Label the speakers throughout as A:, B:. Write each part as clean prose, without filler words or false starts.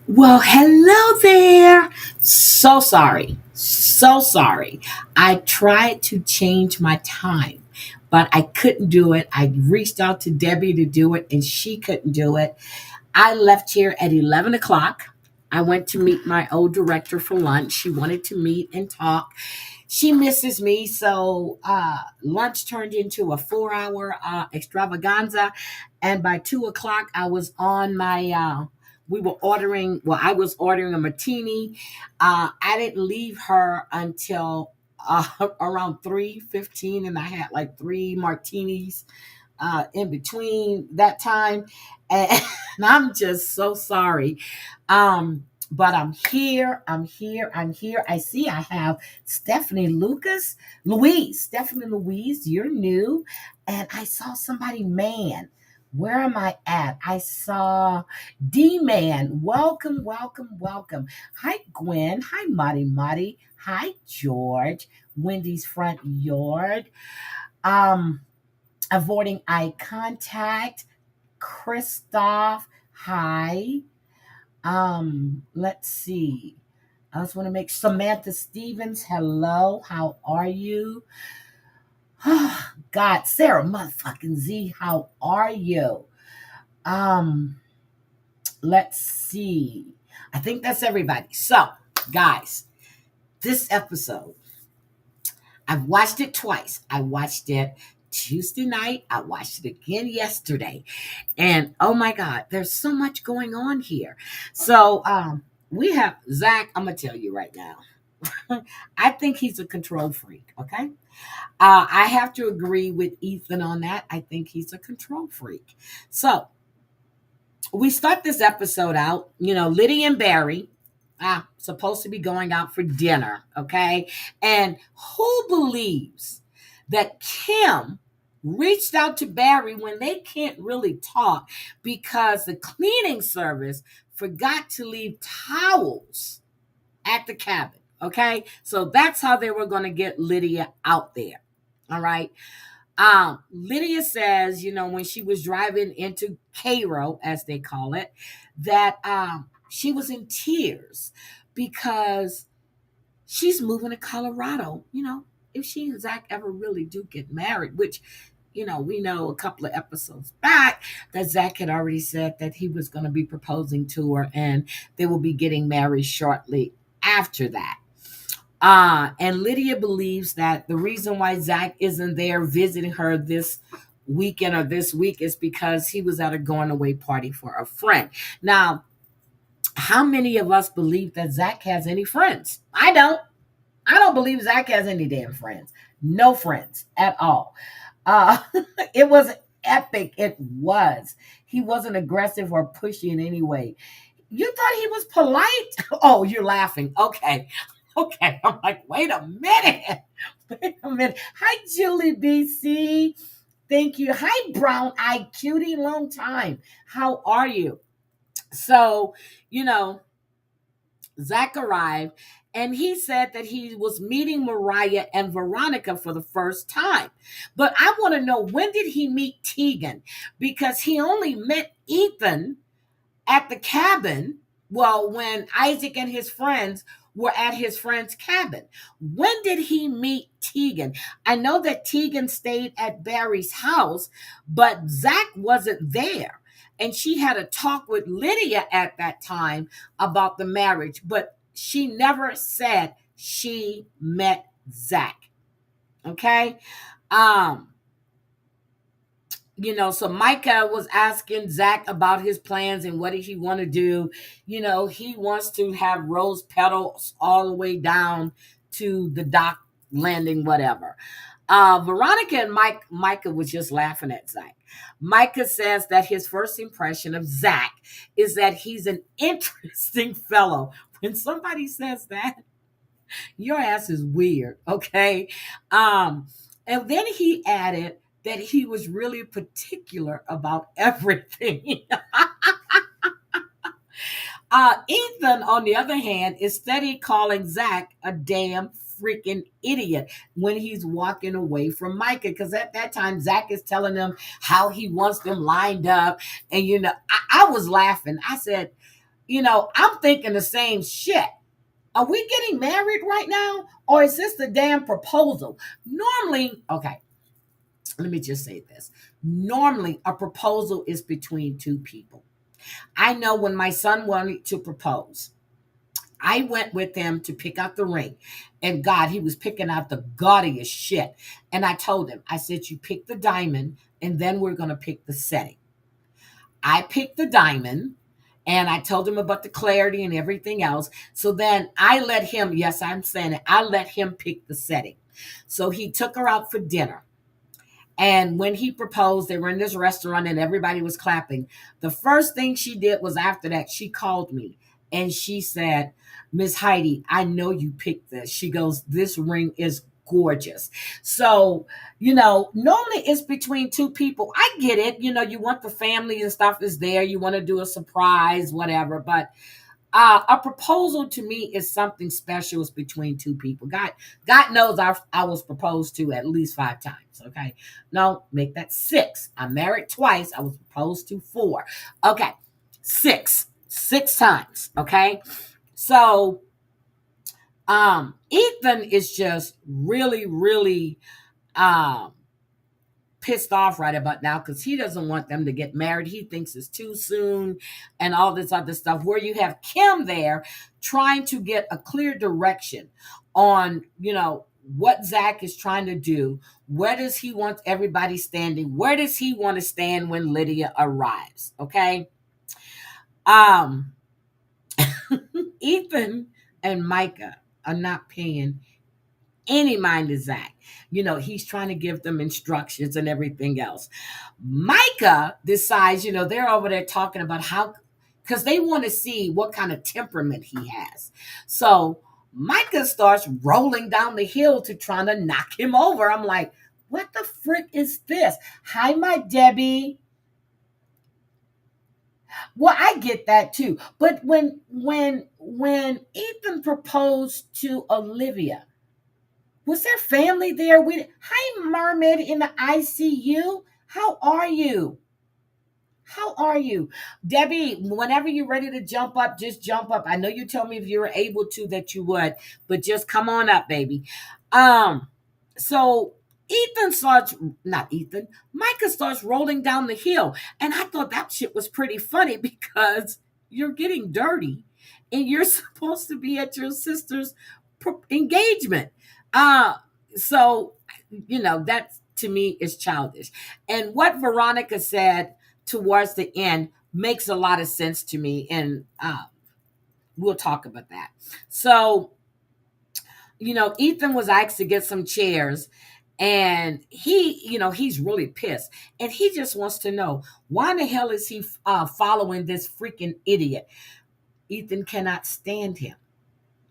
A: Well, hello there. So sorry. So sorry. I tried to change my time, but I couldn't do it. I reached out to Debbie to do it, and she couldn't do it. I left here at 11 o'clock. I went to meet my old director for lunch. She wanted to meet and talk. She misses me, so lunch turned into a 4 hour extravaganza. And by 2 o'clock, I was on my. We were ordering. Well, I was ordering a martini. I didn't leave her until around 3:15, and I had like three martinis in between that time, and I'm just so sorry. But I'm here. I'm here. I'm here. I see I have Stephanie Louise, you're new. And I saw somebody, man. Where am I at? I saw D Man. Welcome, welcome, welcome. Hi, Gwen. Hi, Madi. Hi, George. Wendy's front yard. Um, Avoiding eye contact. Christoph. Hi. Let's see. I just want to make Samantha Stevens. Hello, how are you? God, Sarah motherfucking Z, how are you? Um, let's see. I think that's everybody. So, guys, this episode, I've watched it twice. I watched it Tuesday night. I watched it again yesterday. And oh my God, there's so much going on here. So we have Zach. I'm gonna tell you right now. I think he's a control freak. Okay, I have to agree with Ethan on that. I think he's a control freak. So we start this episode out. Lydia and Barry. Supposed to be going out for dinner, okay? And who believes that Kim reached out to Barry when they can't really talk because the cleaning service forgot to leave towels at the cabin, okay? So that's how they were going to get Lydia out there, all right? Lydia says, when she was driving into Cairo, as they call it, that she was in tears because she's moving to Colorado. If she and Zach ever really do get married, which, we know a couple of episodes back that Zach had already said that he was going to be proposing to her and they will be getting married shortly after that. And Lydia believes that the reason why Zach isn't there visiting her this weekend or this week is because he was at a going away party for a friend. Now, how many of us believe that Zach has any friends? I don't. I don't believe Zach has any damn friends. No friends at all. Uh, it was epic. It was. He wasn't aggressive or pushy in any way. You thought he was polite? Oh, you're laughing. Okay. Okay. I'm like, wait a minute. Wait a minute. Hi, Julie BC. Thank you. Hi, Brown Eye Cutie. Long time. How are you? So, you know, Zach arrived and he said that he was meeting Mariah and Veronica for the first time. But I want to know, when did he meet Tegan? Because he only met Ethan at the cabin. Well, when Isaac and his friends were at his friend's cabin. When did he meet Tegan? I know that Tegan stayed at Barry's house, but Zach wasn't there. And she had a talk with Lydia at that time about the marriage, but she never said she met Zach. Okay. Um, so Micah was asking Zach about his plans and what did he want to do. He wants to have rose petals all the way down to the dock landing, whatever. Veronica and Micah was just laughing at Zach. Micah says that his first impression of Zach is that he's an interesting fellow. When somebody says that, your ass is weird, okay? And then he added that he was really particular about everything. Ethan, on the other hand, is steady calling Zach a damn freaking idiot when he's walking away from Micah. Because at that time, Zach is telling them how he wants them lined up. And, I was laughing. I said, I'm thinking the same shit. Are we getting married right now? Or is this the damn proposal? Normally, okay, let me just say this. Normally, a proposal is between two people. I know when my son wanted to propose, I went with him to pick out the ring. And God, he was picking out the gaudiest shit. And I told him, I said, you pick the diamond, and then we're going to pick the setting. I picked the diamond, and I told him about the clarity and everything else. So then I let him, yes, I'm saying it, I let him pick the setting. So he took her out for dinner. And when he proposed, they were in this restaurant and everybody was clapping. The first thing she did was after that, she called me and she said, Miss Heidi, I know you picked this. She goes, this ring is gorgeous. So, normally it's between two people. I get it. You want the family and stuff is there. You want to do a surprise, whatever. But a proposal to me is something special. It's between two people. God knows I was proposed to at least 5 times. Okay, no, make that 6. I'm married twice. I was proposed to 4. Okay, 6 times. Okay, so Ethan is just really, really pissed off right about now because he doesn't want them to get married. He thinks it's too soon and all this other stuff. Where you have Kim there trying to get a clear direction on, what Zach is trying to do. Where does he want everybody standing? Where does he want to stand when Lydia arrives? Okay. Um, Ethan and Micah are not paying any mind to Zach. He's trying to give them instructions and everything else. Micah decides, they're over there talking about how, because they want to see what kind of temperament he has. So Micah starts rolling down the hill to try to knock him over. I'm like, what the frick is this? Hi, my Debbie. Well, I get that too. But when Ethan proposed to Olivia, was there family there? Hi, Mermaid in the ICU. How are you? How are you? Debbie, whenever you're ready to jump up, just jump up. I know you told me if you were able to that you would, but just come on up, baby. So Ethan starts, not Ethan, Micah starts rolling down the hill. And I thought that shit was pretty funny because you're getting dirty and you're supposed to be at your sister's engagement. Uh, so, that to me is childish. And what Veronica said towards the end makes a lot of sense to me. And we'll talk about that. So, Ethan was asked to get some chairs and he's really pissed and he just wants to know why in the hell is he following this freaking idiot. Ethan cannot stand him.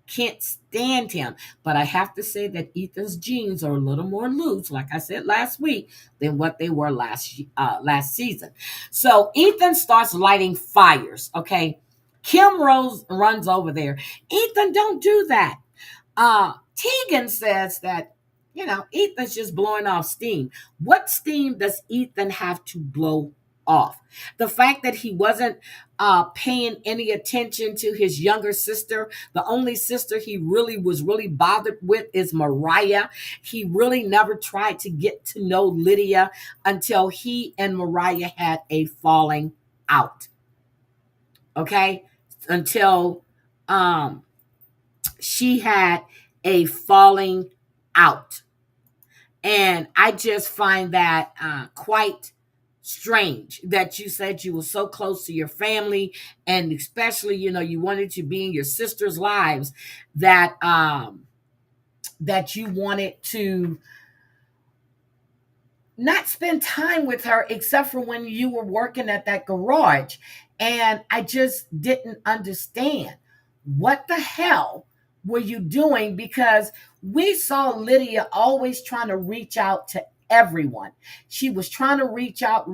A: Can't stand him. But I have to say that Ethan's jeans are a little more loose, like I said last week, than what they were last season. So Ethan starts lighting fires. Okay, Kim Rose runs over there. Ethan, don't do that. Tegan says that Ethan's just blowing off steam. What steam does Ethan have to blow off? The fact that he wasn't paying any attention to his younger sister. The only sister he was really bothered with is Mariah. He really never tried to get to know Lydia until he and Mariah had a falling out. Okay? Until she had a falling out. And I just find that quite strange that you said you were so close to your family and especially you wanted to be in your sister's lives that that you wanted to not spend time with her except for when you were working at that garage. And I just didn't understand what the hell were you doing, because we saw Lydia always trying to reach out to everyone. She was trying to reach out,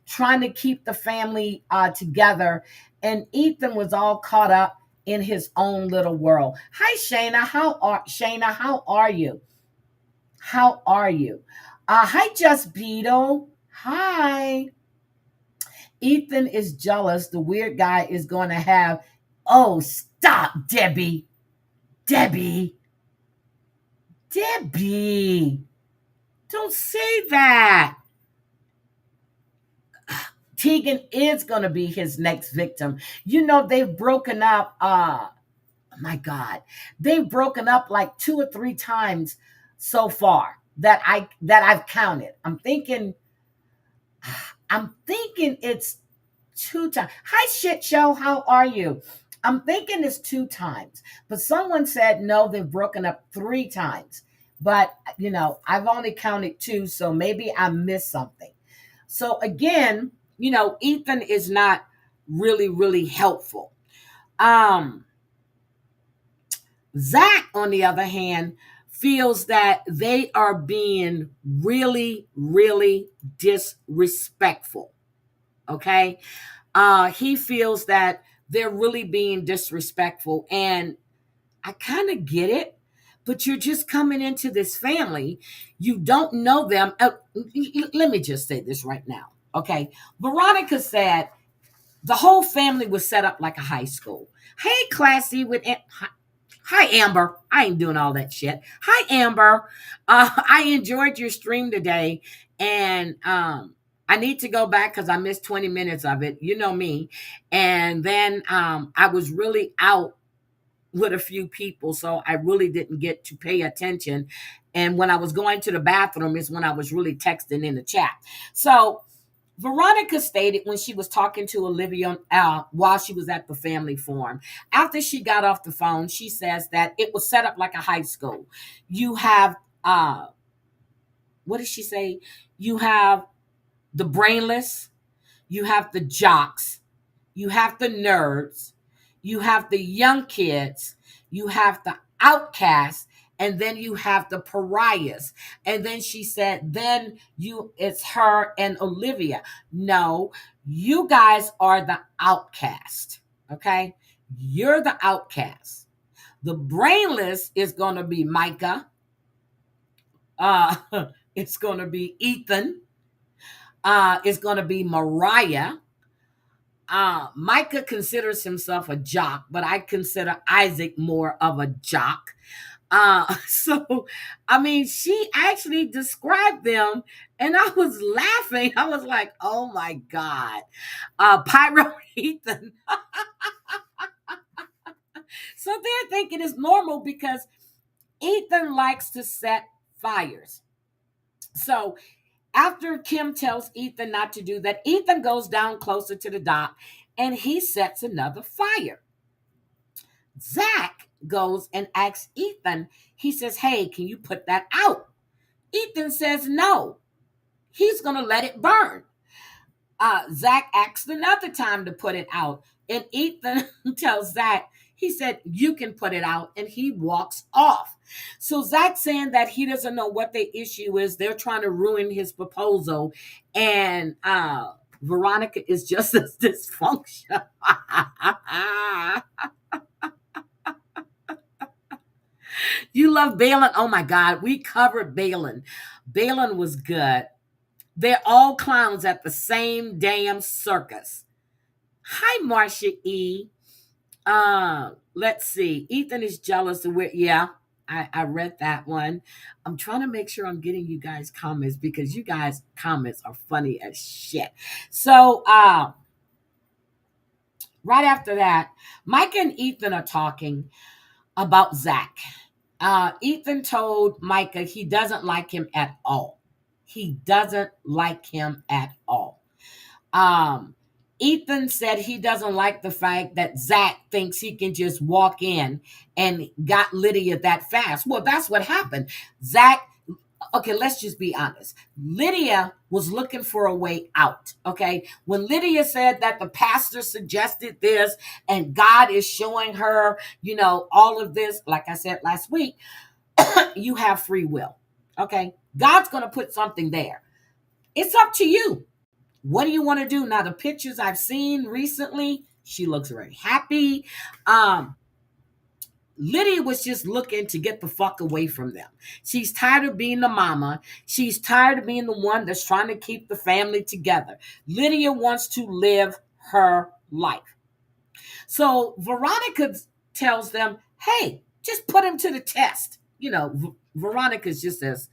A: trying to keep the family together. And Ethan was all caught up in his own little world. Hi, Shayna. How are you? How are you? Hi, Just Beetle. Hi. Ethan is jealous. The weird guy is going to have, oh, stop, Debbie. Debbie. Debbie. Don't say that. Tegan is going to be his next victim. You know, they've broken up. Oh my God. They've broken up like 2 or 3 times so far that I've counted. I'm thinking it's 2 times. Hi, shit show. How are you? I'm thinking it's 2 times, but someone said no, they've broken up 3 times. But I've only counted two, so maybe I missed something. So again, Ethan is not really, really helpful. Um, Zach, on the other hand, feels that they are being really, really disrespectful. Okay. He feels that they're really being disrespectful. And I kind of get it, but you're just coming into this family. You don't know them. Let me just say this right now. Okay. Veronica said the whole family was set up like a high school. Hey, Classy with Hi, Amber. I ain't doing all that shit. Hi, Amber. I enjoyed your stream today, and I need to go back because I missed 20 minutes of it. You know me. And then I was really out with a few people, so I really didn't get to pay attention. And when I was going to the bathroom is when I was really texting in the chat. So Veronica stated when she was talking to Olivia while she was at the family forum, after she got off the phone, she says that it was set up like a high school. You have, what did she say? You have the brainless, you have the jocks, you have the nerds, you have the young kids, you have the outcasts, and then you have the pariahs. And then she said, then it's her and Olivia. No, you guys are the outcast. Okay? You're the outcast. The brainless is going to be Micah. Uh, it's going to be Ethan. It's going to be Mariah. Micah considers himself a jock, but I consider Isaac more of a jock. So, I mean, she actually described them, and I was laughing. I was like, oh my God. Pyro Ethan. So they're thinking it's normal because Ethan likes to set fires. So after Kim tells Ethan not to do that, Ethan goes down closer to the dock and he sets another fire. Zach goes and asks Ethan, he says, hey, can you put that out? Ethan says no. He's going to let it burn. Zach asks another time to put it out. And Ethan tells Zach, he said, you can put it out. And he walks off. So Zach saying that he doesn't know what the issue is. They're trying to ruin his proposal. And Veronica is just as dysfunctional. You love Balin? Oh my God, we covered Balin. Balin was good. They're all clowns at the same damn circus. Hi, Marcia E. Let's see. Ethan is jealous of where, yeah, I read that one. I'm trying to make sure I'm getting you guys comments because you guys' comments are funny as shit. So, right after that, Mike and Ethan are talking about Zach. Ethan told Micah he doesn't like him at all. He doesn't like him at all. Um, Ethan said he doesn't like the fact that Zach thinks he can just walk in and got Lydia that fast. Well, that's what happened. Zach, okay, let's just be honest. Lydia was looking for a way out. Okay. When Lydia said that the pastor suggested this and God is showing her, all of this, like I said last week, you have free will. Okay. God's going to put something there. It's up to you. What do you want to do? Now, the pictures I've seen recently, she looks very happy. Um, Lydia was just looking to get the fuck away from them. She's tired of being the mama. She's tired of being the one that's trying to keep the family together. Lydia wants to live her life. So Veronica tells them, hey, just put him to the test. Veronica's just as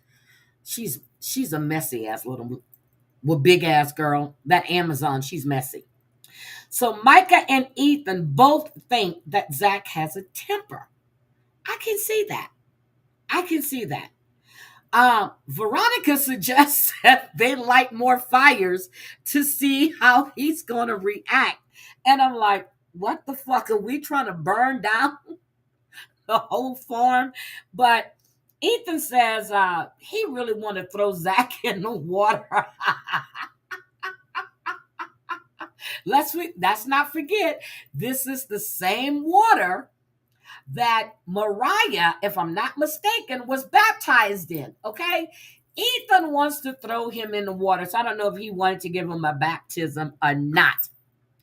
A: she's a messy ass little with big ass girl. That Amazon, she's messy. So Micah and Ethan both think that Zach has a temper. I can see that. I can see that. Veronica suggests that they light more fires to see how he's going to react. And I'm like, what the fuck? Are we trying to burn down the whole farm? But Ethan says he really want to throw Zach in the water. Let's not forget, this is the same water that Mariah, if I'm not mistaken, was baptized in. Okay. Ethan wants to throw him in the water. So I don't know if he wanted to give him a baptism or not.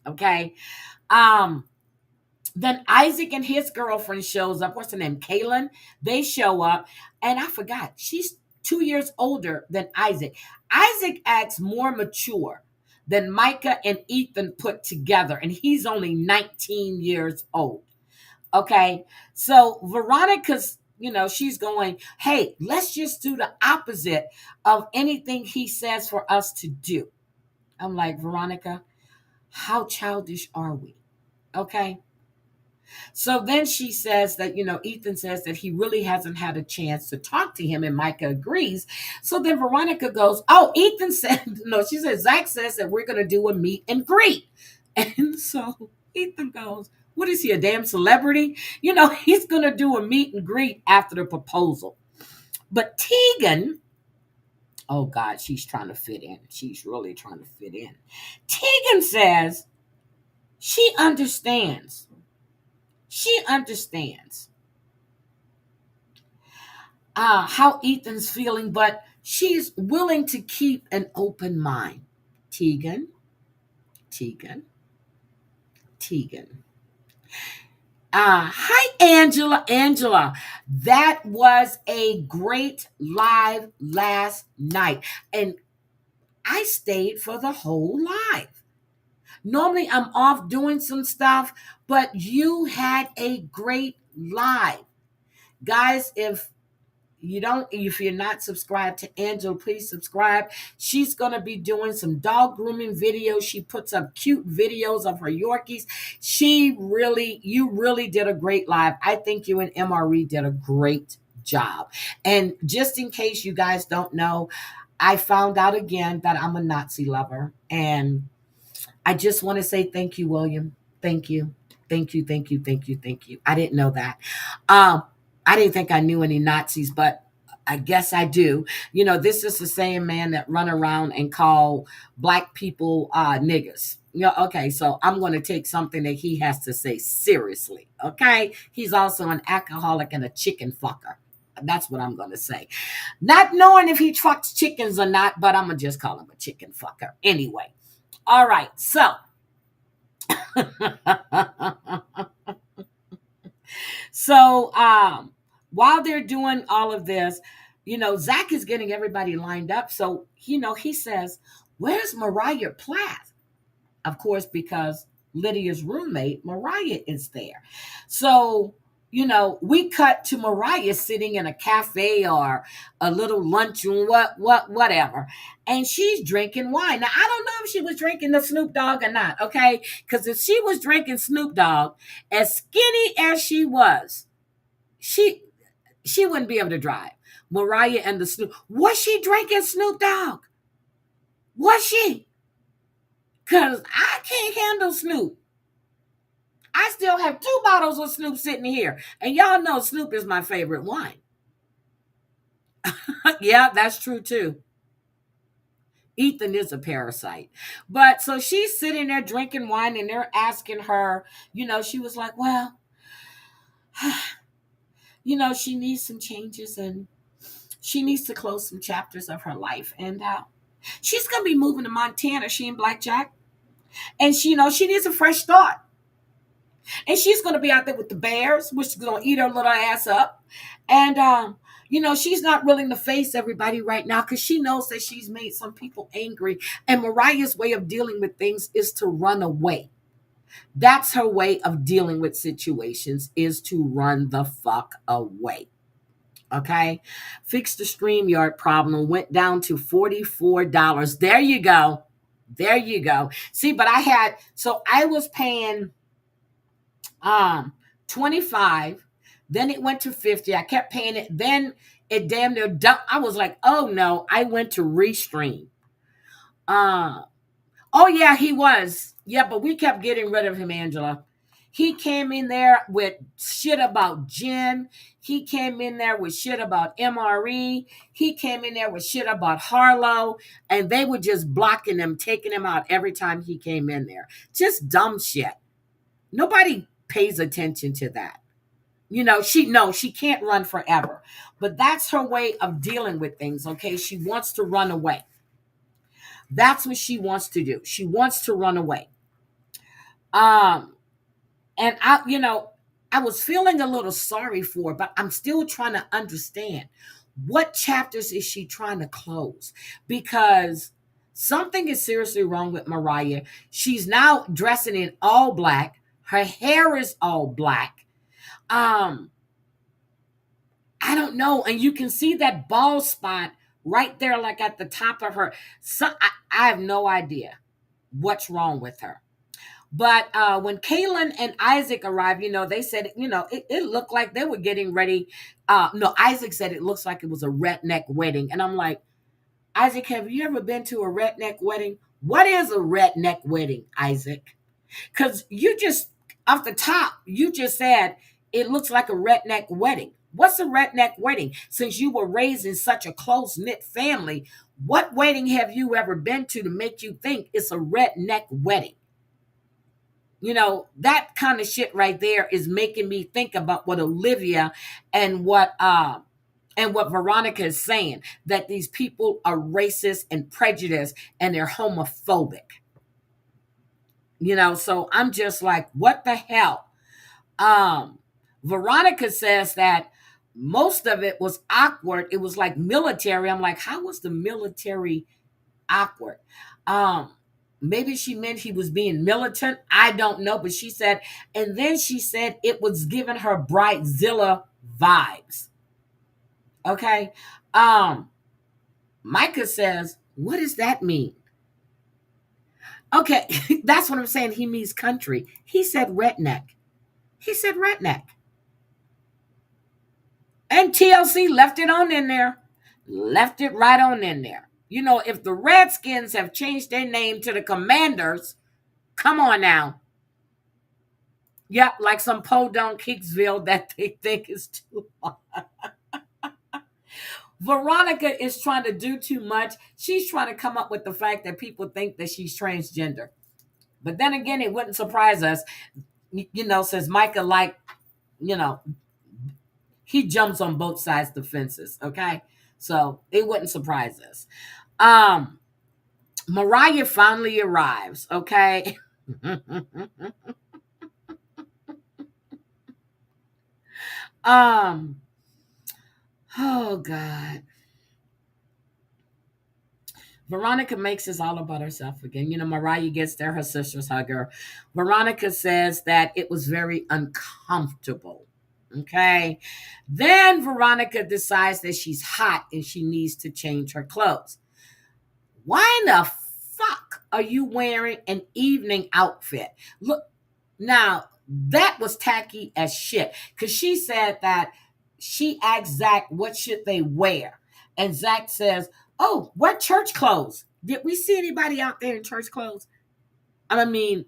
A: Okay. Then Isaac and his girlfriend shows up. What's her name? Kaylin. They show up. And I forgot, she's 2 years older than Isaac. Isaac acts more mature than Micah and Ethan put together. And he's only 19 years old. Okay. So Veronica's, she's going, hey, let's just do the opposite of anything he says for us to do. I'm like, Veronica, how childish are we? Okay. So then she says that, Ethan says that he really hasn't had a chance to talk to him, and Micah agrees. So then Veronica goes, oh, Ethan said, no, she said, Zach says that we're going to do a meet and greet. And so Ethan goes, what is he, a damn celebrity? He's going to do a meet and greet after the proposal. But Tegan, oh God, she's trying to fit in. She's really trying to fit in. Tegan says she understands. She understands how Ethan's feeling, but she's willing to keep an open mind. Tegan. Hi, Angela. Angela, that was a great live last night. And I stayed for the whole live. Normally I'm off doing some stuff, but you had a great live. Guys, if you're not subscribed to Angela, please subscribe. She's going to be doing some dog grooming videos. She puts up cute videos of her Yorkies. You really did a great live. I think you and MRE did a great job. And just in case you guys don't know, I found out again that I'm a Nazi lover. And I just want to say thank you, William. Thank you. Thank you. I didn't know that. I didn't think I knew any Nazis, but I guess I do. This is the same man that run around and call black people niggas. Okay, so I'm going to take something that he has to say seriously. Okay, he's also an alcoholic and a chicken fucker. That's what I'm going to say. Not knowing if he fucks chickens or not, but I'm going to just call him a chicken fucker. Anyway, all right, so. So while they're doing all of this, Zach is getting everybody lined up. So, he says, where's Mariah Plath? Of course, because Lydia's roommate, Mariah, is there. So, we cut to Mariah sitting in a cafe or a little lunchroom, whatever. And she's drinking wine. Now, I don't know if she was drinking the Snoop Dogg or not, okay? Because if she was drinking Snoop Dogg, as skinny as she was, she wouldn't be able to drive. Mariah and the Snoop. Was she drinking Snoop Dogg? Was she? Because I can't handle Snoop. I still have 2 bottles of Snoop sitting here. And y'all know Snoop is my favorite wine. Yeah, that's true too. Ethan is a parasite. But so she's sitting there drinking wine and they're asking her, she was like, well, she needs some changes and she needs to close some chapters of her life. And she's going to be moving to Montana, she and Blackjack. And she needs a fresh start. And she's going to be out there with the bears, which is going to eat her little ass up. And, she's not willing to face everybody right now because she knows that she's made some people angry. And Mariah's way of dealing with things is to run away. That's her way of dealing with situations, is to run the fuck away. Okay. Fixed the StreamYard problem, went down to $44. There you go. There you go. See, but I was paying 25, then it went to 50. I kept paying it, then it damn near dumped. I was like, oh no, I went to Restream. Oh yeah, he was. Yeah, but we kept getting rid of him, Angela. He came in there with shit about Jen. He came in there with shit about MRE. He came in there with shit about Harlow. And they were just blocking him, taking him out every time he came in there. Just dumb shit. Nobody pays attention to that. She can't run forever. But that's her way of dealing with things, okay? She wants to run away. That's what she wants to do. She wants to run away. And I was feeling a little sorry for her, but I'm still trying to understand what chapters is she trying to close, because something is seriously wrong with Mariah. She's now dressing in all black. Her hair is all black. I don't know. And you can see that bald spot right there, like at the top of her. So I have no idea what's wrong with her. But when Kaylin and Isaac arrived, they said, it looked like they were getting ready. No, Isaac said it looks like it was a redneck wedding. And I'm like, Isaac, have you ever been to a redneck wedding? What is a redneck wedding, Isaac? Because you just, off the top, you just said it looks like a redneck wedding. What's a redneck wedding? Since you were raised in such a close-knit family, what wedding have you ever been to make you think it's a redneck wedding? That kind of shit right there is making me think about what Olivia and what Veronica is saying, that these people are racist and prejudiced and they're homophobic. So I'm just like, what the hell? Veronica says that most of it was awkward. It was like military. I'm like, how was the military awkward? Maybe she meant he was being militant. I don't know. But she said, and then she said it was giving her Brightzilla vibes. Okay. Micah says, what does that mean? Okay. That's what I'm saying. He means country. He said redneck. He said redneck. And TLC left it on in there. Left it right on in there. If the Redskins have changed their name to the Commanders, come on now. Yep, like some Podunk Kicksville that they think is too hard. Veronica is trying to do too much. She's trying to come up with the fact that people think that she's transgender. But then again, it wouldn't surprise us, since Micah, he jumps on both sides of the fences, okay? So it wouldn't surprise us. Mariah finally arrives, okay? Oh God. Veronica makes this all about herself again. Mariah gets there, her sisters hug her. Veronica says that it was very uncomfortable. Okay. Then Veronica decides that she's hot and she needs to change her clothes. Why in the fuck are you wearing an evening outfit? Look, now that was tacky as shit, because she said that she asked Zach what should they wear, and Zach says, oh, wear church clothes. Did we see anybody out there in church clothes? I mean,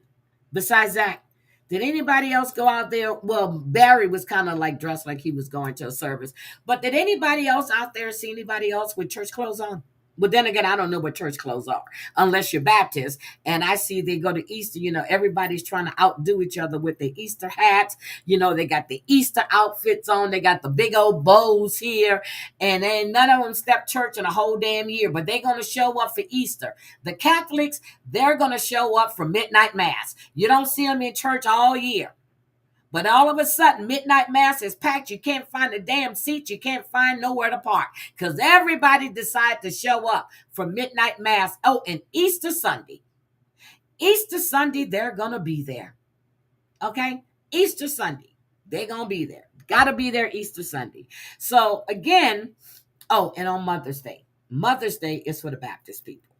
A: besides Zach, did anybody else go out there? Well, Barry was kind of like dressed like he was going to a service, but did anybody else out there see anybody else with church clothes on? But then again, I don't know what church clothes are, unless you're Baptist. And I see they go to Easter, everybody's trying to outdo each other with their Easter hats. They got the Easter outfits on. They got the big old bows here. And ain't none of them step church in a whole damn year, but they're going to show up for Easter. The Catholics, they're going to show up for midnight mass. You don't see them in church all year. But all of a sudden, midnight mass is packed. You can't find a damn seat. You can't find nowhere to park because everybody decided to show up for midnight mass. Oh, and Easter Sunday. Easter Sunday, they're going to be there. Okay? Easter Sunday, they're going to be there. Got to be there Easter Sunday. So again, oh, and on Mother's Day. Mother's Day is for the Baptist people.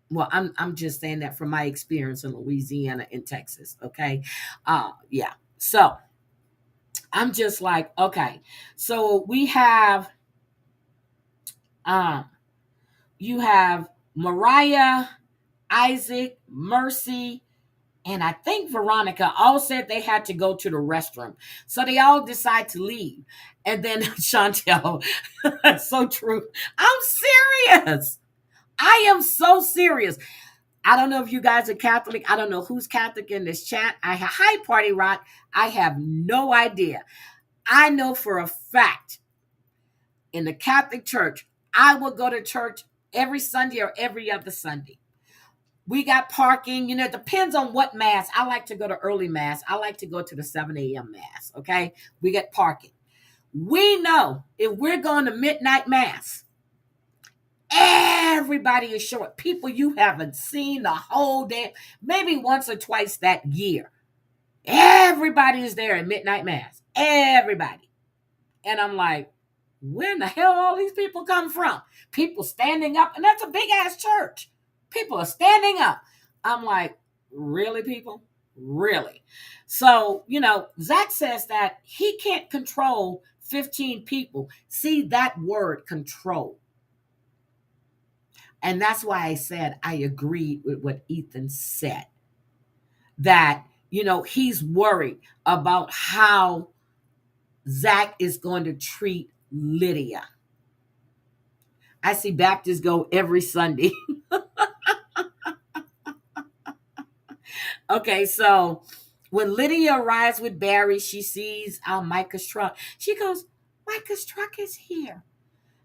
A: Well, I'm just saying that from my experience in Louisiana and Texas. Okay. Yeah. So I'm just like, okay. So we have um you have Mariah, Isaac, Mercy, and I think Veronica all said they had to go to the restroom. So they all decide to leave. And then Chantel, so true. I'm serious. I am so serious. I don't know if you guys are Catholic. I don't know who's Catholic in this chat. Hi, Party Rock. I have no idea. I know for a fact in the Catholic Church, I will go to church every Sunday or every other Sunday. We got parking. It depends on what mass. I like to go to early mass. I like to go to the 7 a.m. mass. Okay. We get parking. We know if we're going to midnight mass, everybody is showing. People you haven't seen the whole day, maybe once or twice that year. Everybody is there at midnight mass. Everybody. And I'm like, where in the hell all these people come from? People standing up, and that's a big ass church. People are standing up. I'm like, really, people? Really? So, Zach says that he can't control 15 people. See that word, control. And that's why I said I agreed with what Ethan said. That, he's worried about how Zach is going to treat Lydia. I see Baptists go every Sunday. Okay, so when Lydia arrives with Barry, she sees Micah's truck. She goes, Micah's truck is here.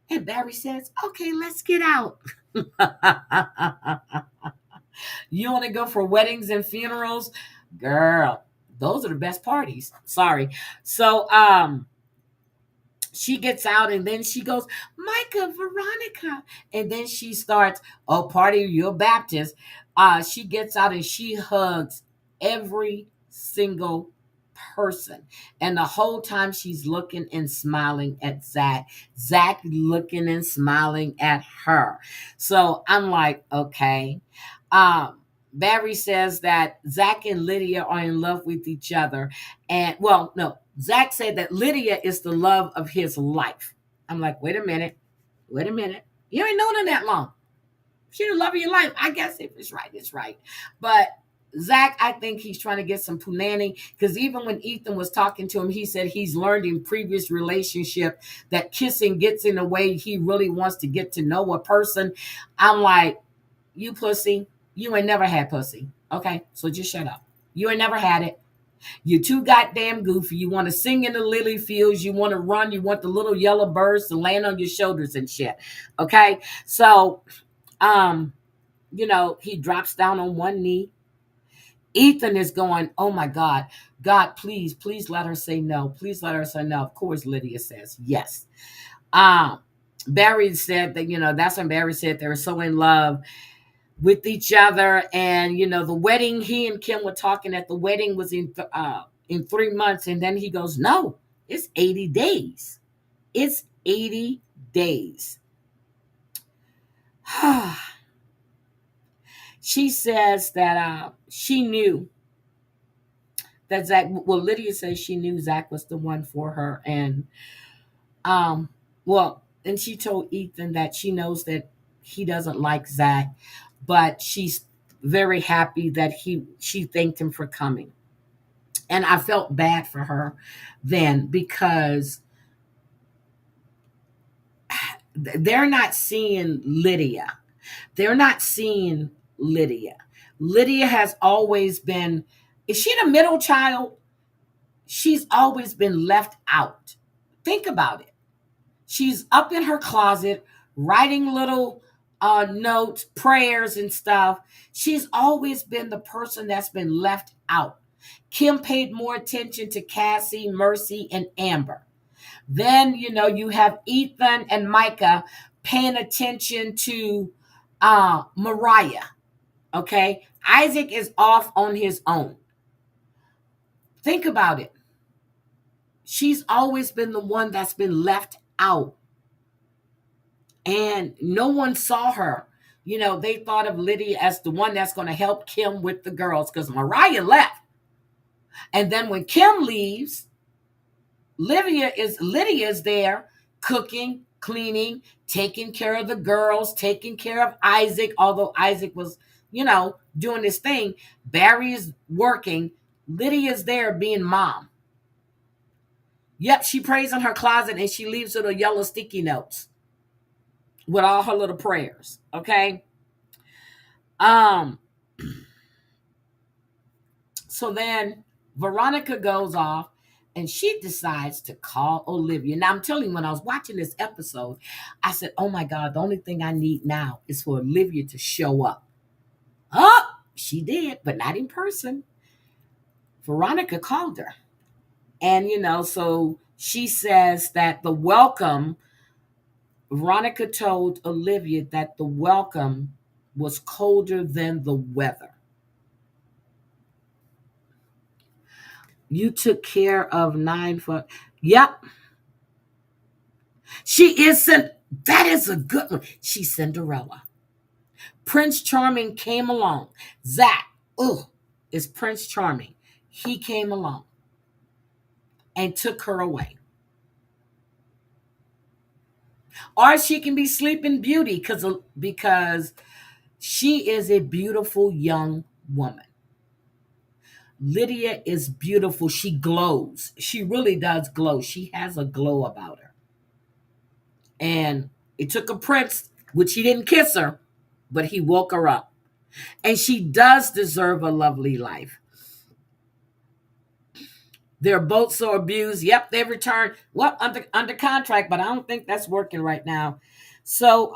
A: And Barry says, okay, let's get out. You want to go for weddings and funerals? Girl, those are the best parties. Sorry. So she gets out and then she goes, Micah, Veronica. And then she starts, oh, party, you're Baptist. She gets out and she hugs every single person. And the whole time she's looking and smiling at Zach. Zach looking and smiling at her. So I'm like, okay. Barry says that Zach and Lydia are in love with each other. And, well, no, Zach said that Lydia is the love of his life. I'm like, wait a minute. You ain't known her that long. She the love of your life. I guess if it's right, it's right. But Zach, I think he's trying to get some punani because even when Ethan was talking to him, he said he's learned in previous relationship that kissing gets in the way. He really wants to get to know a person. I'm like, you pussy. You ain't never had pussy. Okay, so just shut up. You ain't never had it. You're too goddamn goofy. You want to sing in the lily fields. You want to run. You want the little yellow birds to land on your shoulders and shit. Okay, so, he drops down on one knee. Ethan is going, oh my God, God, please let her say no. Please let her say no. Of course, Lydia says yes. Barry said that, that's when Barry said they were so in love with each other. And, the wedding, he and Kim were talking that the wedding was in 3 months. And then he goes, no, it's 80 days. It's 80 days. She says that she knew that Zach, well, Lydia says she knew Zach was the one for her. And, and she told Ethan that she knows that he doesn't like Zach, but she's very happy that she thanked him for coming. And I felt bad for her then because they're not seeing Lydia. They're not seeing Lydia. Lydia has always been, is she the middle child? She's always been left out. Think about it. She's up in her closet writing little notes, prayers and stuff. She's always been the person that's been left out. Kim paid more attention to Cassie, Mercy, and Amber. Then, you have Ethan and Micah paying attention to Mariah. Okay. Isaac is off on his own. Think about it. She's always been the one that's been left out. And no one saw her. They thought of Lydia as the one that's going to help Kim with the girls because Mariah left. And then when Kim leaves, Lydia is there cooking, cleaning, taking care of the girls, taking care of Isaac, although Isaac was, doing his thing. Barry is working. Lydia's there being mom. Yep, she prays in her closet and she leaves little yellow sticky notes with all her little prayers. Okay. So then Veronica goes off and she decides to call Olivia. Now, I'm telling you, when I was watching this episode, I said, oh my God, the only thing I need now is for Olivia to show up. Oh, she did, but not in person. Veronica called her. And, so she says that the welcome, Veronica told Olivia that the welcome was colder than the weather. You took care of 9 for. Yep. She isn't. That is a good one. She's Cinderella. Prince Charming came along. Zach, is Prince Charming. He came along and took her away. Or she can be Sleeping Beauty because she is a beautiful young woman. Lydia is beautiful. She glows. She really does glow. She has a glow about her. And it took a prince, which he didn't kiss her, but he woke her up. And she does deserve a lovely life. They're both so abused. Yep, they returned. Well, under contract, but I don't think that's working right now. So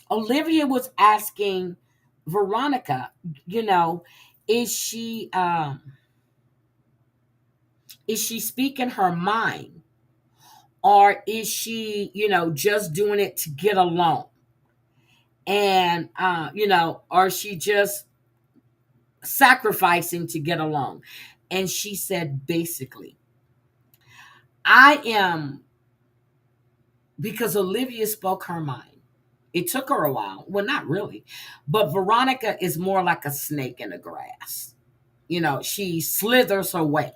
A: Olivia was asking Veronica, is she speaking her mind? Or is she, just doing it to get along? And, or she just sacrificing to get along? And she said, basically, I am, because Olivia spoke her mind. It took her a while. Well, not really. But Veronica is more like a snake in the grass. She slithers her way.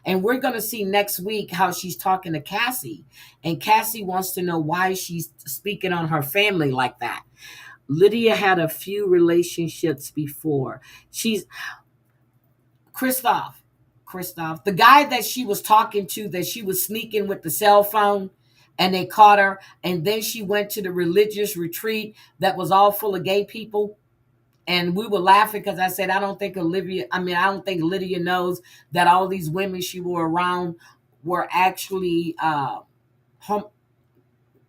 A: And we're going to see next week how she's talking to Cassie. And Cassie wants to know why she's speaking on her family like that. Lydia had a few relationships before. She's Christoph, the guy that she was talking to, that she was sneaking with the cell phone, and they caught her. And then she went to the religious retreat that was all full of gay people. And we were laughing because I said, I don't think Lydia knows that all these women she were around were actually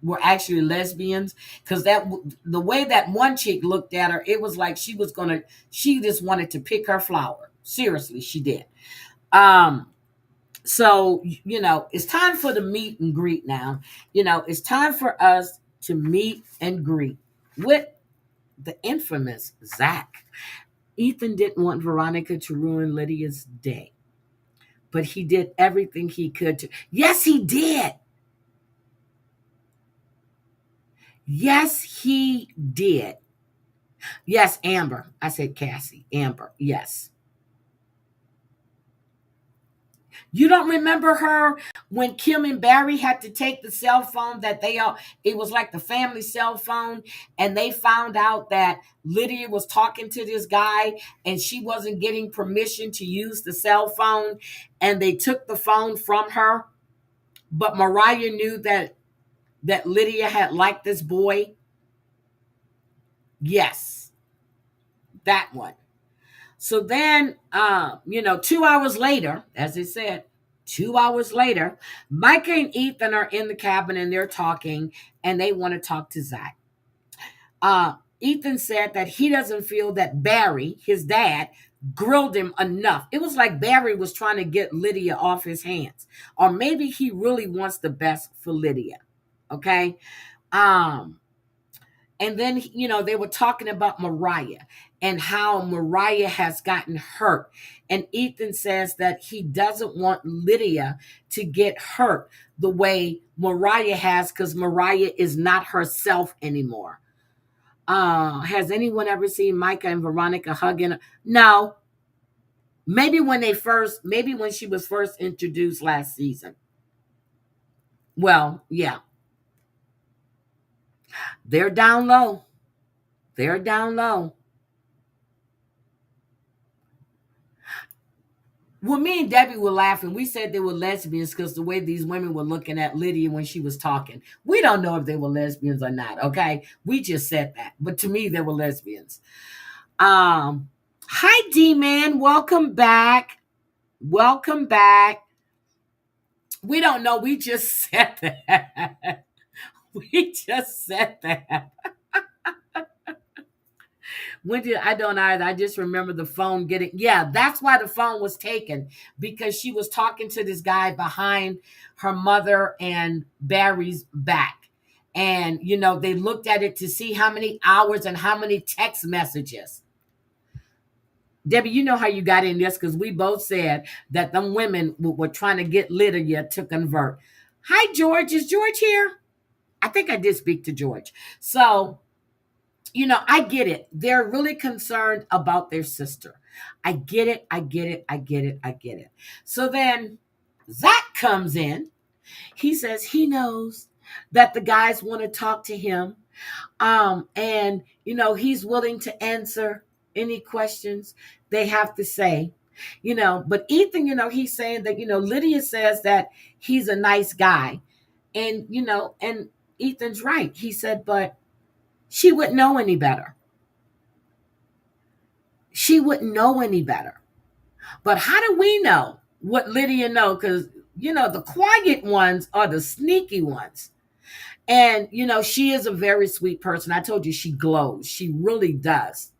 A: lesbians. Because the way that one chick looked at her, it was like she just wanted to pick her flower. Seriously, she did. So, it's time for the meet and greet now. It's time for us to meet and greet with the infamous Zach. Ethan didn't want Veronica to ruin Lydia's day, but he did everything he could to. Yes, he did. Yes, he did. Yes, Amber. I said Cassie. Amber. Yes. You don't remember her when Kim and Barry had to take the cell phone that it was like the family cell phone, and they found out that Lydia was talking to this guy and she wasn't getting permission to use the cell phone, and they took the phone from her. But Mariah knew that Lydia had liked this boy. Yes, that one. So then, 2 hours later, as it said, 2 hours later, Micah and Ethan are in the cabin and they're talking, and they want to talk to Zach. Ethan said that he doesn't feel that Barry, his dad, grilled him enough. It was like Barry was trying to get Lydia off his hands. Or maybe he really wants the best for Lydia. Okay? Um and then, they were talking about Mariah and how Mariah has gotten hurt. And Ethan says that he doesn't want Lydia to get hurt the way Mariah has, because Mariah is not herself anymore. Has anyone ever seen Micah and Veronica hugging? No. Maybe when she was first introduced last season. Well, yeah, they're down low. They're down low. Well, me and Debbie were laughing. We said they were lesbians because the way these women were looking at Lydia when she was talking. We don't know if they were lesbians or not, okay? We just said that. But to me, they were lesbians. Hi, D-Man. Welcome back. Welcome back. We don't know. We just said that. We just said that. When did I don't either. I just remember the phone getting, yeah, that's why the phone was taken, because she was talking to this guy behind her mother and Barry's back. And they looked at it to see how many hours and how many text messages. Debbie, you know how you got in this, because we both said that them women were trying to get Lydia to convert. Hi, George. Is George here? I think I did speak to George. So I get it. They're really concerned about their sister. I get it. I get it. I get it. I get it. So then Zach comes in. He says he knows that the guys want to talk to him. And he's willing to answer any questions they have to say. But Ethan, he's saying that, Lydia says that he's a nice guy. And Ethan's right. He said, but she wouldn't know any better. She wouldn't know any better. But how do we know what Lydia know? Because, the quiet ones are the sneaky ones. And, she is a very sweet person. I told you she glows. She really does.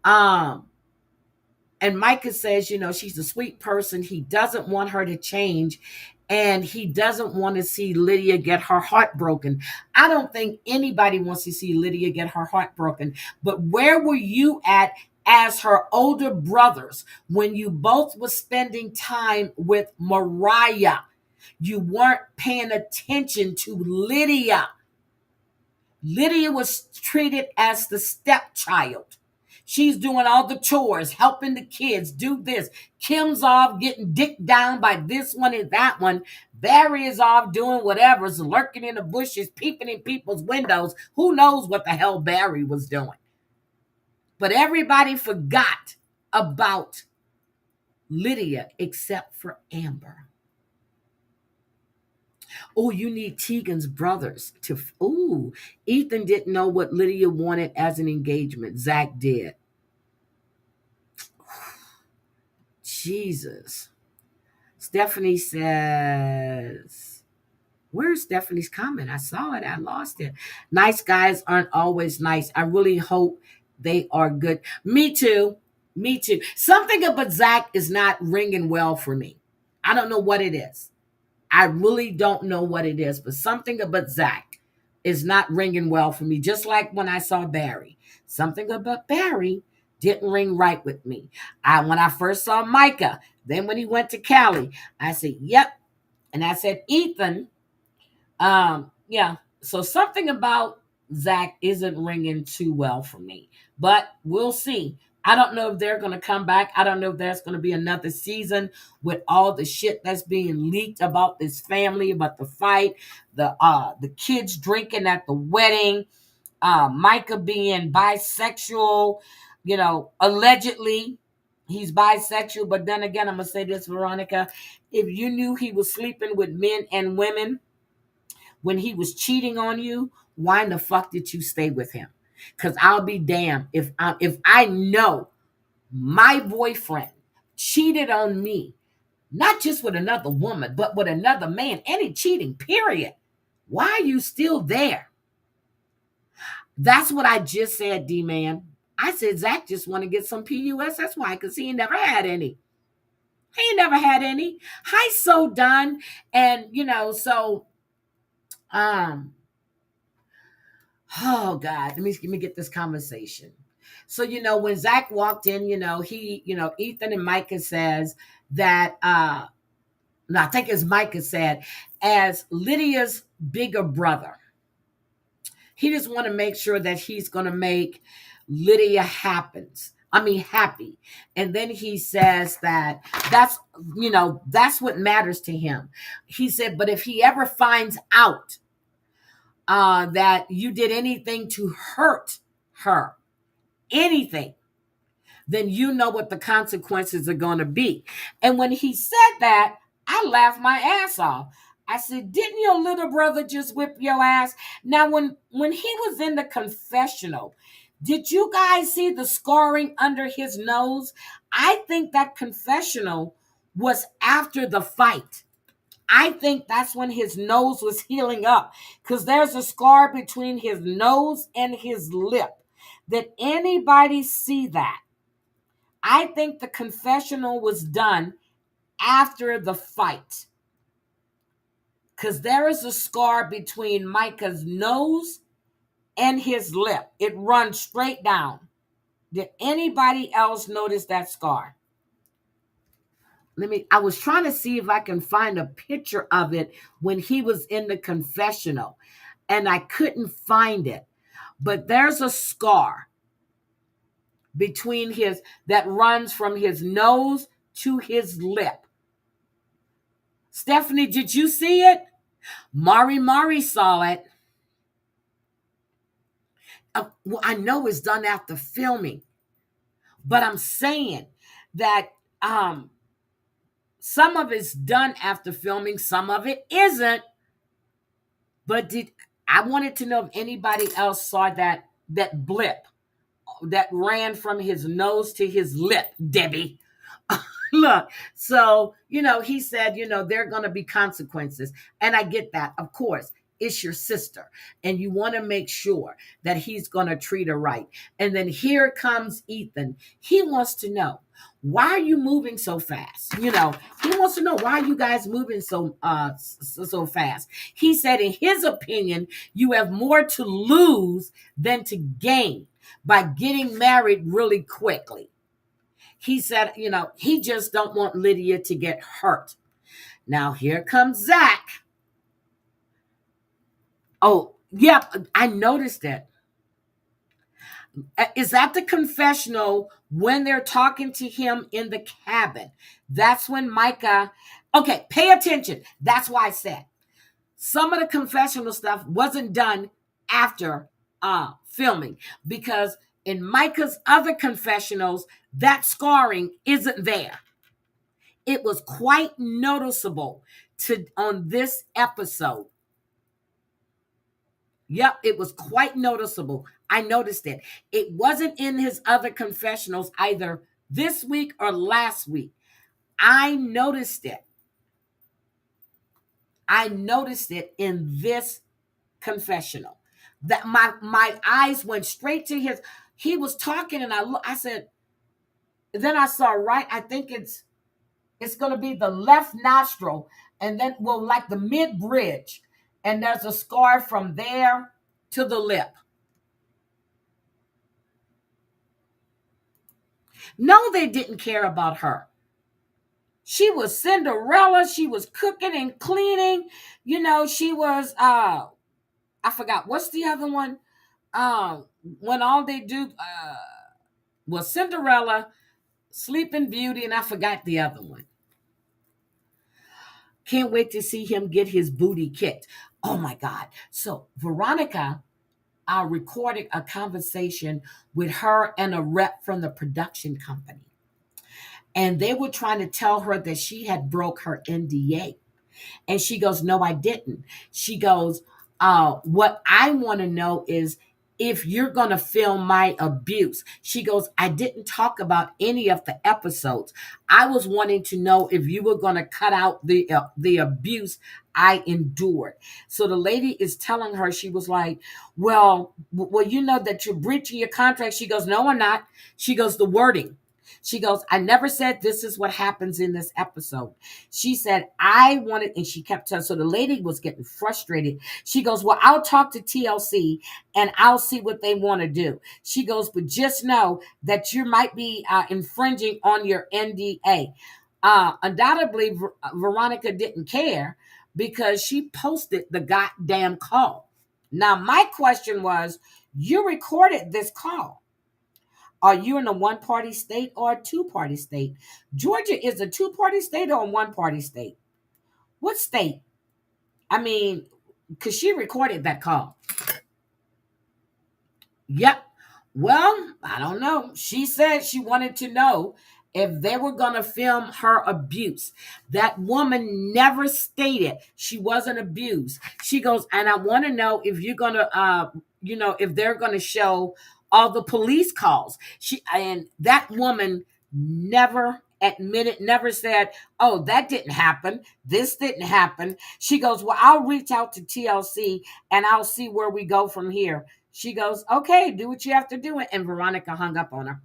A: And Micah says, she's a sweet person. He doesn't want her to change. And he doesn't want to see Lydia get her heart broken. I don't think anybody wants to see Lydia get her heart broken. But where were you at as her older brothers when you both were spending time with Mariah? You weren't paying attention to Lydia. Lydia was treated as the stepchild. She's doing all the chores, helping the kids do this. Kim's off getting dicked down by this one and that one. Barry is off doing whatever's lurking in the bushes, peeping in people's windows. Who knows what the hell Barry was doing? But everybody forgot about Lydia except for Amber. Oh, you need Tegan's brothers to. Oh, Ethan didn't know what Lydia wanted as an engagement. Zach did. Jesus. Stephanie says, where's Stephanie's comment? I saw it. I lost it. Nice guys aren't always nice. I really hope they are good. Me too. Me too. Something about Zach is not ringing well for me. I don't know what it is. I really don't know what it is, but something about Zach is not ringing well for me. Just like when I saw Barry. Something about Barry didn't ring right with me. When I first saw Micah, then when he went to Cali, I said, yep. And I said, Ethan, yeah. So something about Zach isn't ringing too well for me, but we'll see. I don't know if they're going to come back. I don't know if there's going to be another season with all the shit that's being leaked about this family, about the fight, the kids drinking at the wedding, Micah being bisexual, allegedly he's bisexual. But then again, I'm going to say this, Veronica, if you knew he was sleeping with men and women when he was cheating on you, why in the fuck did you stay with him? Because I'll be damned if I know my boyfriend cheated on me, not just with another woman, but with another man, any cheating, period. Why are you still there? That's what I just said, D-Man. I said, Zach just want to get some PUS. That's why, because he never had any. He never had any. He's so done. And, um, oh God, let me get this conversation. So, when Zach walked in, Ethan and Micah says that, no, I think it's Micah said, as Lydia's bigger brother, he just want to make sure that he's going to make Lydia happy. And then he says that that's what matters to him. He said, but if he ever finds out that you did anything to hurt her, anything, then you know what the consequences are going to be. And when he said that, I laughed my ass off. I said, didn't your little brother just whip your ass? Now, when he was in the confessional, did you guys see the scarring under his nose? I think that confessional was after the fight. I think that's when his nose was healing up, because there's a scar between his nose and his lip. Did anybody see that? I think the confessional was done after the fight, because there is a scar between Micah's nose and his lip. It runs straight down. Did anybody else notice that scar? I was trying to see if I can find a picture of it when he was in the confessional, and I couldn't find it. But there's a scar between that runs from his nose to his lip. Stephanie, did you see it? Mari saw it. Well, I know it's done after filming, but I'm saying that some of it's done after filming, some of it isn't. But I wanted to know if anybody else saw that blip that ran from his nose to his lip, Debbie. Look, so, he said, there are going to be consequences. And I get that. Of course, it's your sister. And you want to make sure that he's going to treat her right. And then here comes Ethan. He wants to know, why are you moving so fast? He wants to know, why are you guys moving so fast? He said, in his opinion, you have more to lose than to gain by getting married really quickly. He said, he just don't want Lydia to get hurt. Now, here comes Zach. Oh, yeah, I noticed it. Is that the confessional when they're talking to him in the cabin? That's when Micah, okay, pay attention. That's why I said some of the confessional stuff wasn't done after filming, because in Micah's other confessionals, that scarring isn't there. It was quite noticeable on this episode. Yep, it was quite noticeable. I noticed it. It wasn't in his other confessionals either this week or last week. I noticed it. I noticed it in this confessional. That my eyes went straight to his. He was talking, and I said. Then I saw right. I think it's going to be the left nostril, and then like the mid bridge, and there's a scar from there to the lip. No, they didn't care about her. She was Cinderella. She was cooking and cleaning. She was I forgot, what's the other one? When all they do was Cinderella, Sleeping Beauty, and I forgot the other one. Can't wait to see him get his booty kicked. Oh my God. So Veronica recorded a conversation with her and a rep from the production company. And they were trying to tell her that she had broke her NDA. And she goes, no, I didn't. She goes, what I want to know is if you're going to film my abuse. She goes, I didn't talk about any of the episodes. I was wanting to know if you were going to cut out the abuse I endured. So the lady is telling her, she was like, well, you know that you're breaching your contract. She goes, no, I'm not. She goes, the wording. She goes, I never said this is what happens in this episode. She said, I wanted, and she kept telling, so the lady was getting frustrated. She goes, well, I'll talk to TLC and I'll see what they want to do. She goes, but just know that you might be infringing on your NDA. Undoubtedly, Veronica didn't care because she posted the goddamn call. Now, my question was, you recorded this call. Are you in a one-party state or a two-party state? Georgia is a two-party state or a one-party state? What state? I mean, because she recorded that call. Yep. Well, I don't know. She said she wanted to know if they were going to film her abuse. That woman never stated she wasn't abused. She goes, and I want to know if you're going to, if they're going to show all the police calls. And that woman never admitted, never said, oh, that didn't happen. This didn't happen. She goes, well, I'll reach out to TLC and I'll see where we go from here. She goes, okay, do what you have to do. And Veronica hung up on her.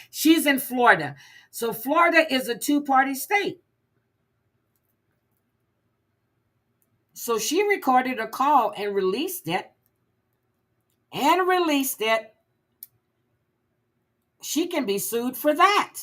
A: She's in Florida. So Florida is a two-party state. So she recorded a call and released it. She can be sued for that.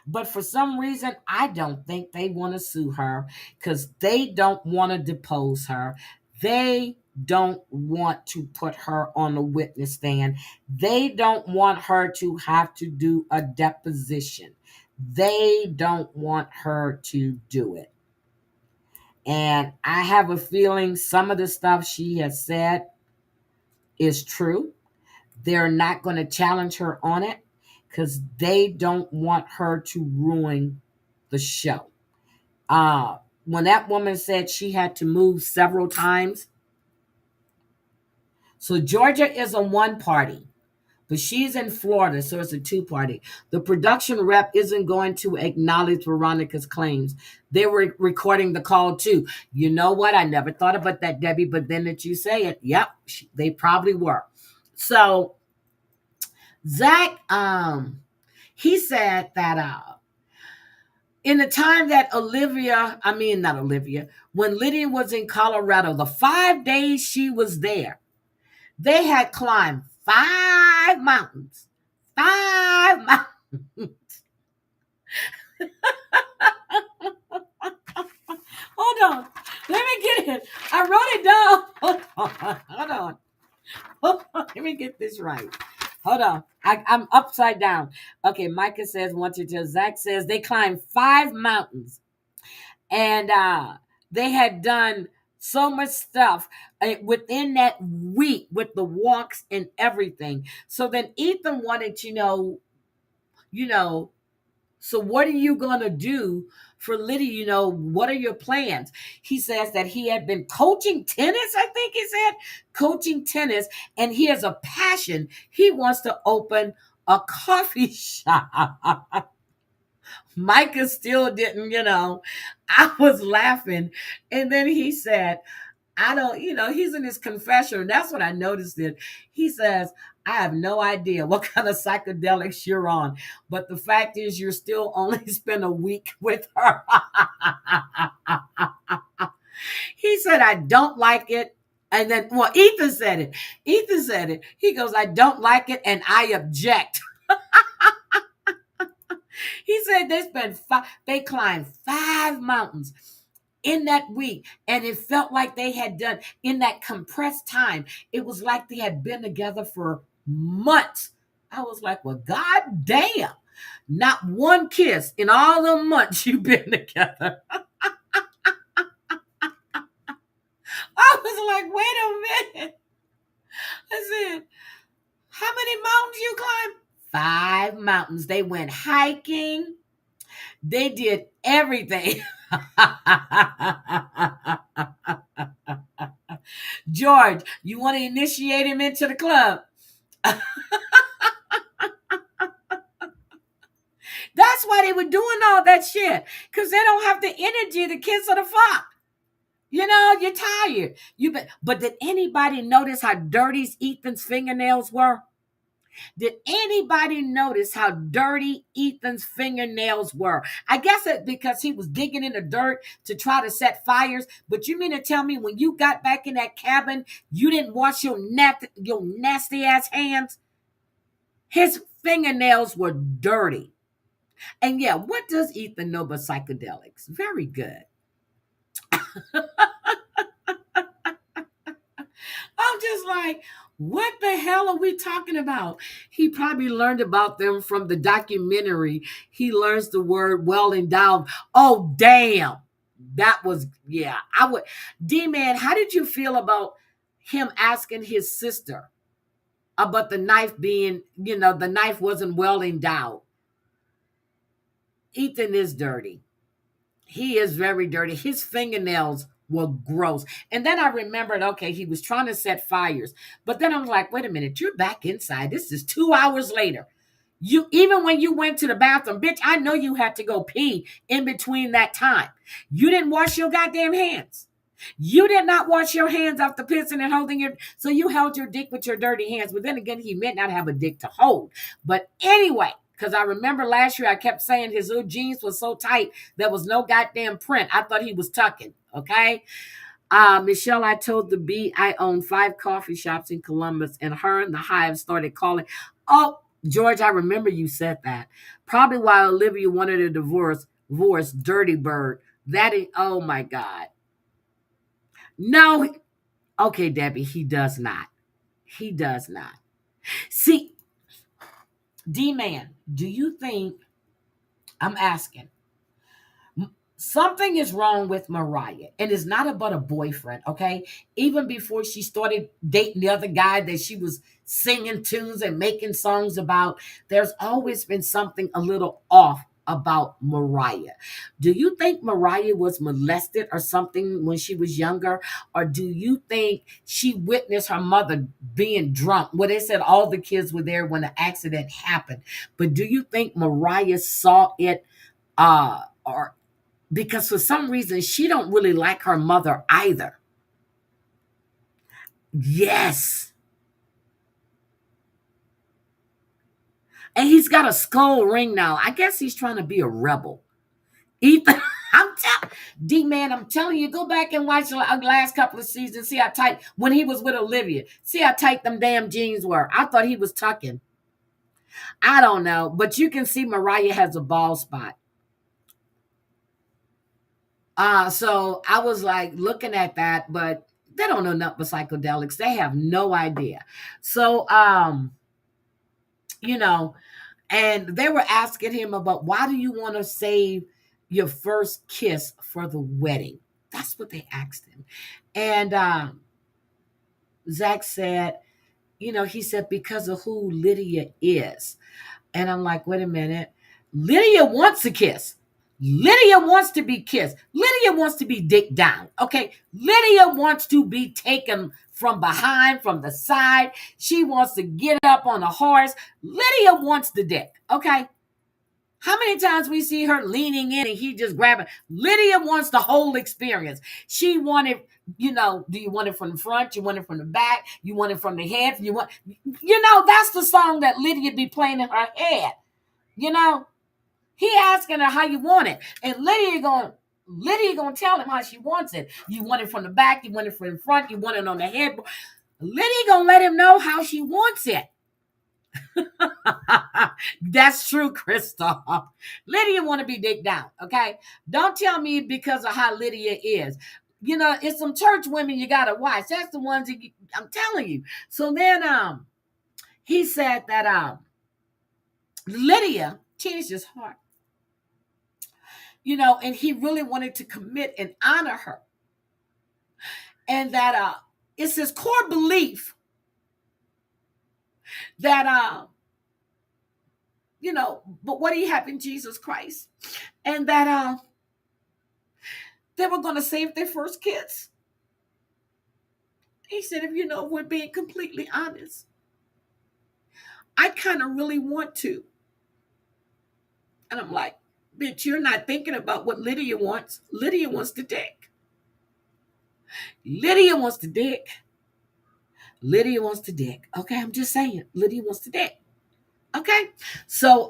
A: But for some reason, I don't think they want to sue her because they don't want to depose her. They don't want to put her on a witness stand. They don't want her to have to do a deposition. They don't want her to do it. And I have a feeling some of the stuff she has said is true. They're not going to challenge her on it because they don't want her to ruin the show. When that woman said she had to move several times, so Georgia is a one party, but she's in Florida, so it's a two party. The production rep isn't going to acknowledge Veronica's claims. They were recording the call too. You know what? I never thought about that, Debbie, but then that you say it, yep, they probably were. So Zach, he said that in the time that when Lydia was in Colorado, the 5 days she was there, they had climbed 5 mountains. 5 mountains. Hold on. Let me get it. I wrote it down. Hold on. Let me get this right. Hold on. I'm upside down. Okay, Micah says, once or two. Zach says they climbed 5 mountains. And they had done so much stuff within that week with the walks and everything. So then Ethan wanted to know, so what are you going to do for Lydia? What are your plans? He says that he had been coaching tennis, I think he said, coaching tennis, and he has a passion. He wants to open a coffee shop. Micah still didn't, I was laughing. And then he said, I don't, he's in his confession. And that's what I noticed it. He says, I have no idea what kind of psychedelics you're on. But the fact is, you're still only spent a week with her. He said, I don't like it. And then, Ethan said it. He goes, I don't like it and I object. He said they climbed 5 mountains in that week, and it felt like they had done in that compressed time. It was like they had been together for months. I was like, well, God damn, not one kiss in all the months you've been together. I was like, wait a minute. I said, how many mountains you climbed? 5 mountains. They went hiking. They did everything. George, you want to initiate him into the club? That's That's why they were doing all that shit. Because they don't have the energy to kiss or the fuck. You're tired. But did anybody notice how dirty Ethan's fingernails were? Did anybody notice how dirty Ethan's fingernails were? I guess it because he was digging in the dirt to try to set fires. But you mean to tell me when you got back in that cabin, you didn't wash your nasty ass hands? His fingernails were dirty. And yeah, what does Ethan know about psychedelics? Very good. I'm just like, what the hell are we talking about? He probably learned about them from the documentary. He learns the word well endowed. Oh, damn. That was, yeah. D-Man, how did you feel about him asking his sister about the knife being, the knife wasn't well endowed? Ethan is dirty. He is very dirty. His fingernails were gross. And then I remembered, okay, he was trying to set fires. But then I was like, wait a minute, you're back inside. This is 2 hours later. Even when you went to the bathroom, bitch, I know you had to go pee in between that time. You didn't wash your goddamn hands. You did not wash your hands after pissing and holding so you held your dick with your dirty hands. But then again, he meant not have a dick to hold. But anyway, because I remember last year I kept saying his little jeans was so tight, there was no goddamn print. I thought he was tucking, okay? Michelle, I told the B I own 5 coffee shops in Columbus, and her and the Hive started calling. Oh, George, I remember you said that. Probably why Olivia wanted a divorce, dirty bird. That is, oh my God. No, okay, Debbie, he does not. He does not. See, D-Man, do you think, I'm asking, something is wrong with Mariah, and it's not about a boyfriend, okay? Even before she started dating the other guy that she was singing tunes and making songs about, there's always been something a little off about Mariah. Do you think Mariah was molested or something when she was younger? Or do you think she witnessed her mother being drunk? Well, they said all the kids were there when the accident happened. But do you think Mariah saw it or because for some reason she don't really like her mother either? Yes. And he's got a skull ring now. I guess he's trying to be a rebel. Ethan, D-Man, I'm telling you, go back and watch the last couple of seasons. See how tight, when he was with Olivia, see how tight them damn jeans were. I thought he was tucking. I don't know, but you can see Mariah has a bald spot. So I was like looking at that, but they don't know nothing but psychedelics. They have no idea. So, you know, and they were asking him about why do you want to save your first kiss for the wedding? That's what they asked him. And Zach said, he said, because of who Lydia is. And I'm like, wait a minute. Lydia wants a kiss. Lydia wants to be kissed. Lydia wants to be dicked down. Okay. Lydia wants to be taken from behind, from the side. She wants to get up on a horse. Lydia wants the dick. Okay. How many times we see her leaning in and he just grabbing? Lydia wants the whole experience. She wanted, do you want it from the front? You want it from the back? You want it from the head? That's the song that Lydia be playing in her head. He asking her how you want it. And Lydia gonna tell him how she wants it. You want it from the back, you want it from the front, you want it on the head. Lydia gonna let him know how she wants it. That's true, Christoph. Lydia want to be digged down, okay? Don't tell me because of how Lydia is. It's some church women you gotta watch. That's the ones that I'm telling you. So then he said that Lydia changed his heart. And he really wanted to commit and honor her. And that it's his core belief that but what he have in Jesus Christ, and that they were going to save their first kids. He said, if we're being completely honest, I kind of really want to. And I'm like, bitch, you're not thinking about what Lydia wants. Lydia wants the dick. Lydia wants the dick. Lydia wants the dick. Okay, I'm just saying. Lydia wants the dick. Okay. So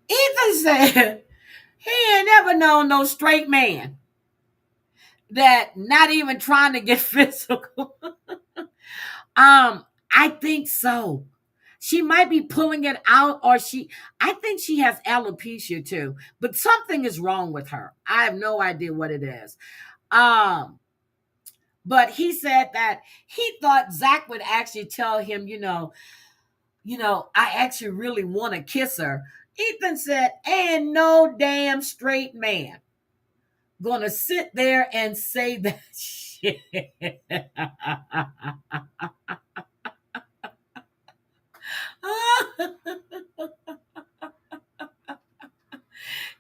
A: Ethan said he ain't never known no straight man that not even trying to get physical. I think so. She might be pulling it out, or I think she has alopecia too, but something is wrong with her. I have no idea what it is. Um, but he said that he thought Zach would actually tell him, I actually really want to kiss her. Ethan said, ain't no damn straight man gonna sit there and say that shit.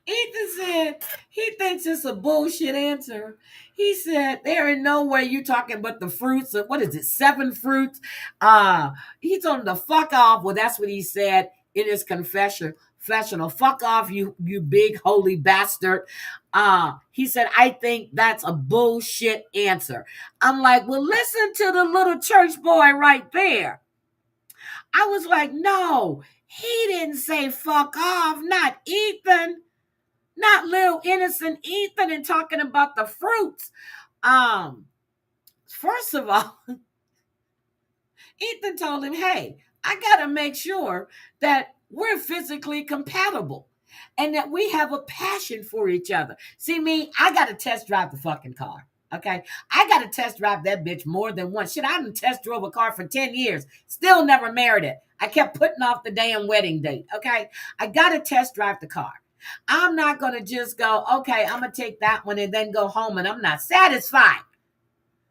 A: Ethan said he thinks it's a bullshit answer. He said there ain't no way you talking but the fruits of what is it, 7 fruits? He told him to fuck off. Well, that's what he said in his confessional. Fuck off, you big holy bastard. He said, I think that's a bullshit answer. I'm like, well, listen to the little church boy right there. I was like, no, he didn't say fuck off, not Ethan. Not little innocent Ethan and talking about the fruits. First of all, Ethan told him, hey, I got to make sure that we're physically compatible and that we have a passion for each other. See me, I got to test drive the fucking car. Okay. I got to test drive that bitch more than once. Shit, I done test drove a car for 10 years. Still never married it. I kept putting off the damn wedding date. Okay. I got to test drive the car. I'm not going to just go, okay, I'm going to take that one and then go home and I'm not satisfied.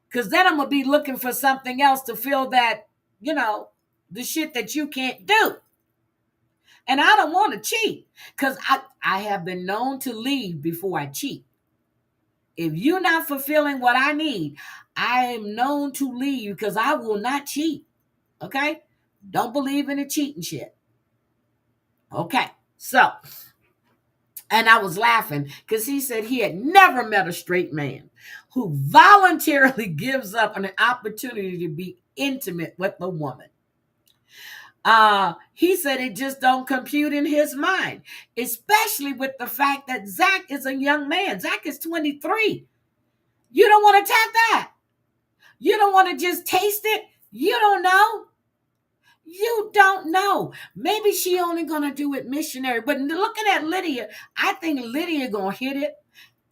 A: Because then I'm going to be looking for something else to fill that, the shit that you can't do. And I don't want to cheat because I have been known to leave before I cheat. If you're not fulfilling what I need, I am known to leave because I will not cheat. Okay? Don't believe in the cheating shit. Okay. So, and I was laughing because he said he had never met a straight man who voluntarily gives up an opportunity to be intimate with a woman. He said it just don't compute in his mind, especially with the fact that Zach is a young man. Zach is 23. You don't want to tap that. You don't want to just taste it. You don't know. You don't know. Maybe she only gonna do it missionary. But looking at Lydia, I think Lydia gonna hit it.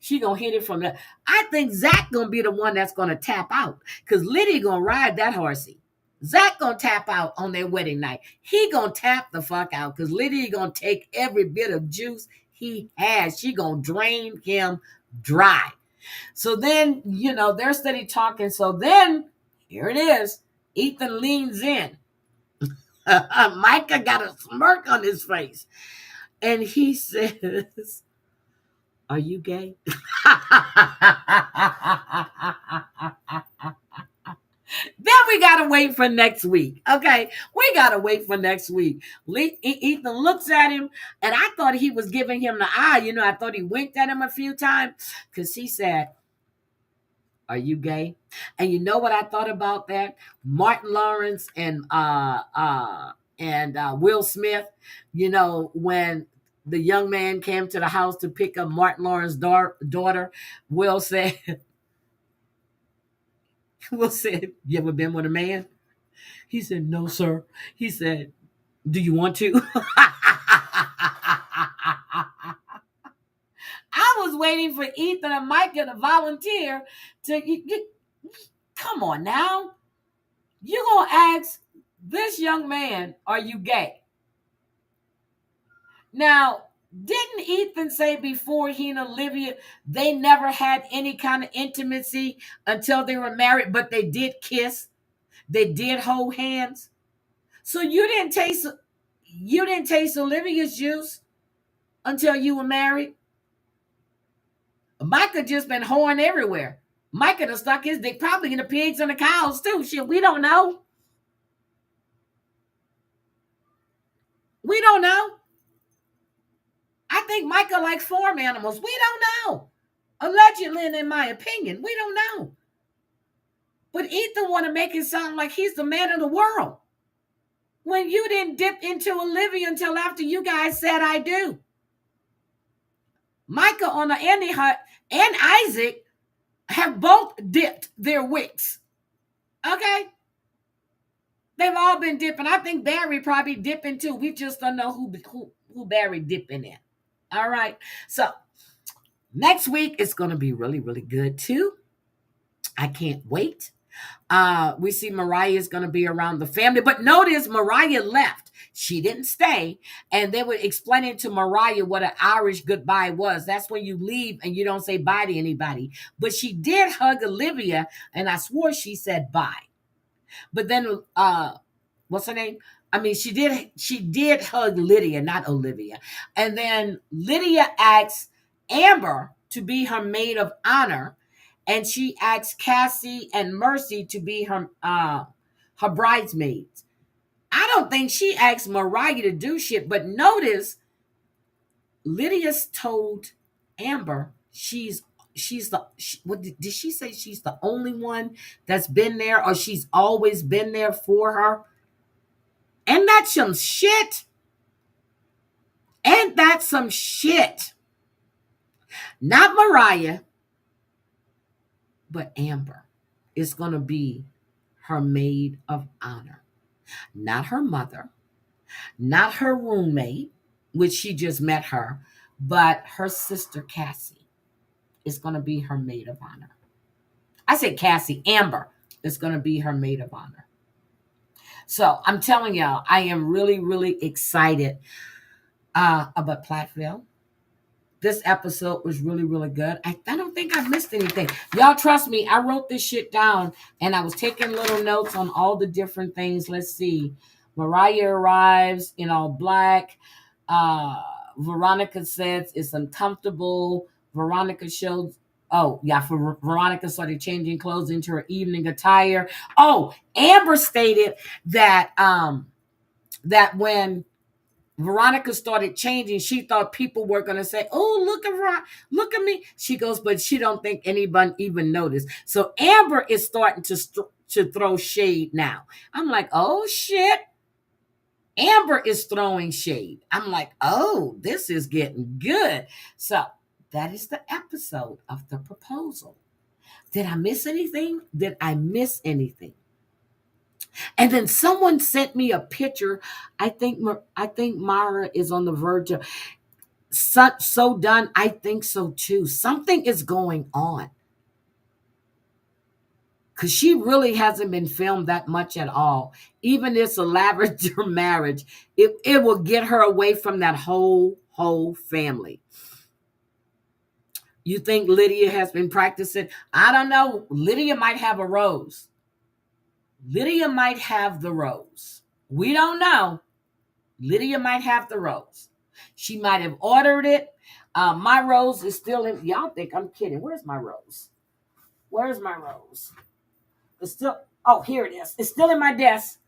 A: She gonna hit it from the. I think Zach gonna be the one that's gonna tap out because Lydia gonna ride that horsey. Zach gonna tap out on their wedding night. He gonna tap the fuck out because Lydia gonna take every bit of juice he has. She gonna drain him dry. So then, they're steady talking. So then, here it is. Ethan leans in. Micah got a smirk on his face. And he says, are you gay? Then we got to wait for next week. Okay. We got to wait for next week. Ethan looks at him, and I thought he was giving him the eye. I thought he winked at him a few times because he said, are you gay? And you know what I thought about that? Martin Lawrence and Will Smith, when the young man came to the house to pick up Martin Lawrence's daughter, Will said, you ever been with a man? He said, no, sir. He said, do you want to? I was waiting for Ethan and Micah to volunteer to come on now. You're going to ask this young man, are you gay? Now, didn't Ethan say before he and Olivia, they never had any kind of intimacy until they were married, but they did kiss? They did hold hands? So you didn't taste Olivia's juice until you were married? Micah just been whoring everywhere. Micah done stuck his dick probably in the pigs and the cows too. Shit, we don't know. We don't know. I think Micah likes farm animals. We don't know. Allegedly, and in my opinion, we don't know. But Ethan want to make it sound like he's the man of the world. When you didn't dip into Olivia until after you guys said I do. Micah on the Andy Hut and Isaac have both dipped their wicks. Okay? They've all been dipping. I think Barry probably dipping too. We just don't know who Barry dipping in. All right. So next week it's going to be really, really good too. I can't wait. We see Mariah is going to be around the family, but notice Mariah left. She didn't stay, and they were explaining to Mariah what an Irish goodbye was. That's when you leave and you don't say bye to anybody. But she did hug Olivia, and I swore she said bye. But then, what's her name? I mean, she did hug Lydia, not Olivia. And then Lydia asked Amber to be her maid of honor, and she asked Cassie and Mercy to be her bridesmaids. I don't think she asked Mariah to do shit, but notice Lydia's told Amber what did she say? She's the only one that's been there, or she's always been there for her. And that's some shit. And that's some shit. Not Mariah, but Amber is going to be her maid of honor. Not her mother, not her roommate, which she just met her, but her sister Cassie is going to be her maid of honor. I said Cassie, Amber is going to be her maid of honor. So I'm telling y'all, I am really, really excited about Plathville. This episode was really, really good. I don't think I missed anything. Y'all trust me, I wrote this shit down and I was taking little notes on all the different things. Let's see. Mariah arrives in all black. Veronica says it's uncomfortable. Veronica shows, oh, yeah, for Veronica started changing clothes into her evening attire. Oh, Amber stated that that when Veronica started changing, she thought people were going to say, oh, look at her, look at me. She goes, but she don't think anyone even noticed. So Amber is starting to throw shade now. I'm like, oh, shit. Amber is throwing shade. I'm like, oh, this is getting good. So that is the episode of the proposal. Did I miss anything? Did I miss anything? And then someone sent me a picture. I think Mara is on the verge of so done. I think so too. Something is going on. Because she really hasn't been filmed that much at all. Even this elaborate marriage, it will get her away from that whole family. You think Lydia has been practicing? I don't know. Lydia might have a rose. Lydia might have the rose. We don't know. Lydia might have the rose. She might have ordered it. My rose is still in. Y'all think I'm kidding. Where's my rose? Where's my rose? It's still. Oh, here it is. It's still in my desk.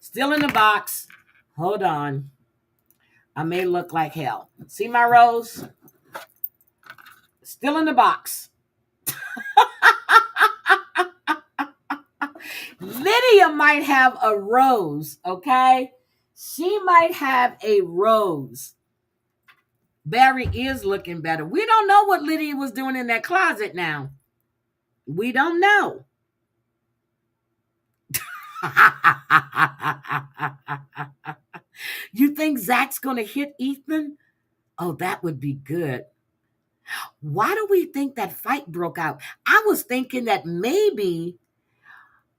A: Still in the box. Hold on. I may look like hell. See my rose? Still in the box. Lydia might have a rose, okay? She might have a rose. Barry is looking better. We don't know what Lydia was doing in that closet now. We don't know. You think Zach's going to hit Ethan? Oh, that would be good. Why do we think that fight broke out? I was thinking that maybe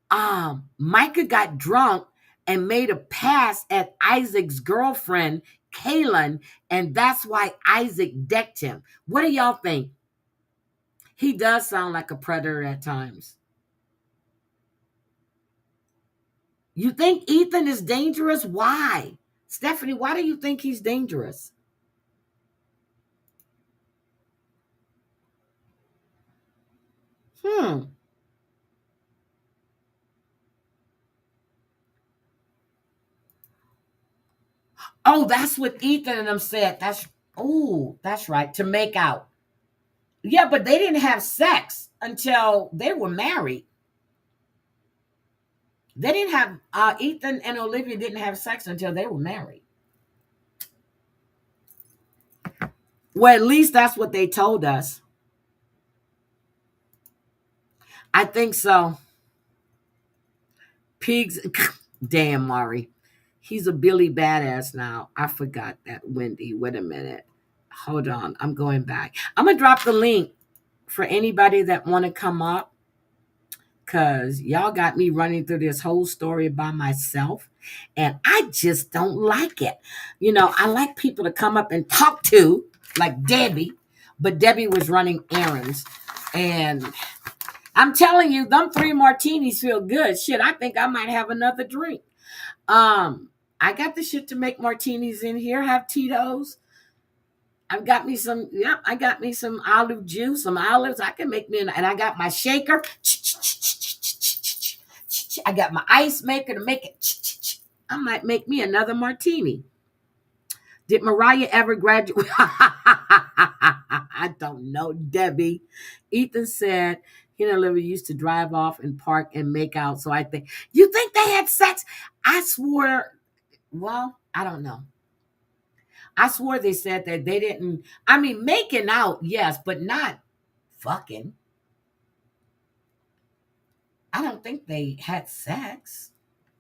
A: Micah got drunk and made a pass at Isaac's girlfriend, Kaylin, and that's why Isaac decked him. What do y'all think? He does sound like a predator at times. You think Ethan is dangerous? Why? Stephanie, why do you think he's dangerous? Oh, that's what Ethan and them said. That's right. To make out. Yeah, but they didn't have sex until they were married. They didn't have Ethan and Olivia didn't have sex until they were married. Well, at least that's what they told us. I think so. Pigs. Damn, Mari. He's a Billy Badass now. I forgot that, Wendy. Wait a minute. Hold on. I'm going back. I'm going to drop the link for anybody that want to come up, because y'all got me running through this whole story by myself, and I just don't like it. I like people to come up and talk to, like Debbie, but Debbie was running errands, and I'm telling you, them 3 martinis feel good. Shit, I think I might have another drink. I got the shit to make martinis in here. Have Tito's. I've got me some. Yep, I got me some olive juice, some olives. I can make me, and I got my shaker. I got my ice maker to make it. I might make me another martini. Did Mariah ever graduate? I don't know, Debbie. Ethan said he and Olivia used to drive off and park and make out. So I think, you think they had sex? I swore, well, I don't know. I swore they said that they didn't. I mean, making out, yes, but not fucking. I don't think they had sex.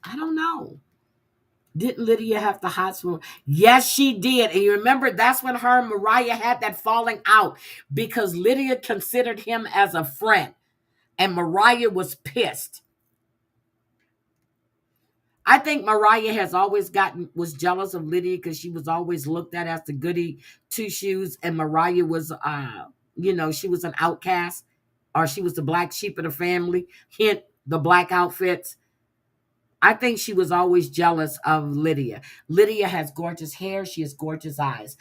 A: I don't know. Didn't Lydia have the hot swoon? Yes, she did. And you remember that's when her and Mariah had that falling out, because Lydia considered him as a friend and Mariah was pissed. I think Mariah was jealous of Lydia because she was always looked at as the goody two shoes, and Mariah was, she was an outcast, or she was the black sheep of the family. Hint, the black outfits. I think she was always jealous of Lydia. Lydia has gorgeous hair. She has gorgeous eyes.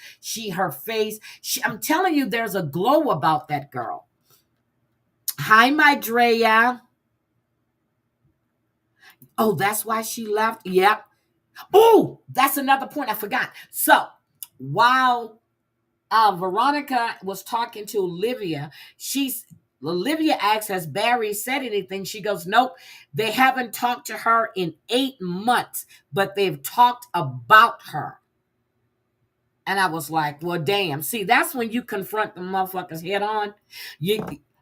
A: Her face. I'm telling you, there's a glow about that girl. Hi, my Drea. Oh, that's why she left. Yep. Oh, that's another point I forgot. So while Veronica was talking to Olivia, Olivia asks, has Barry said anything? She goes, nope. They haven't talked to her in 8 months, but they've talked about her. And I was like, well, damn. See, that's when you confront the motherfuckers head on.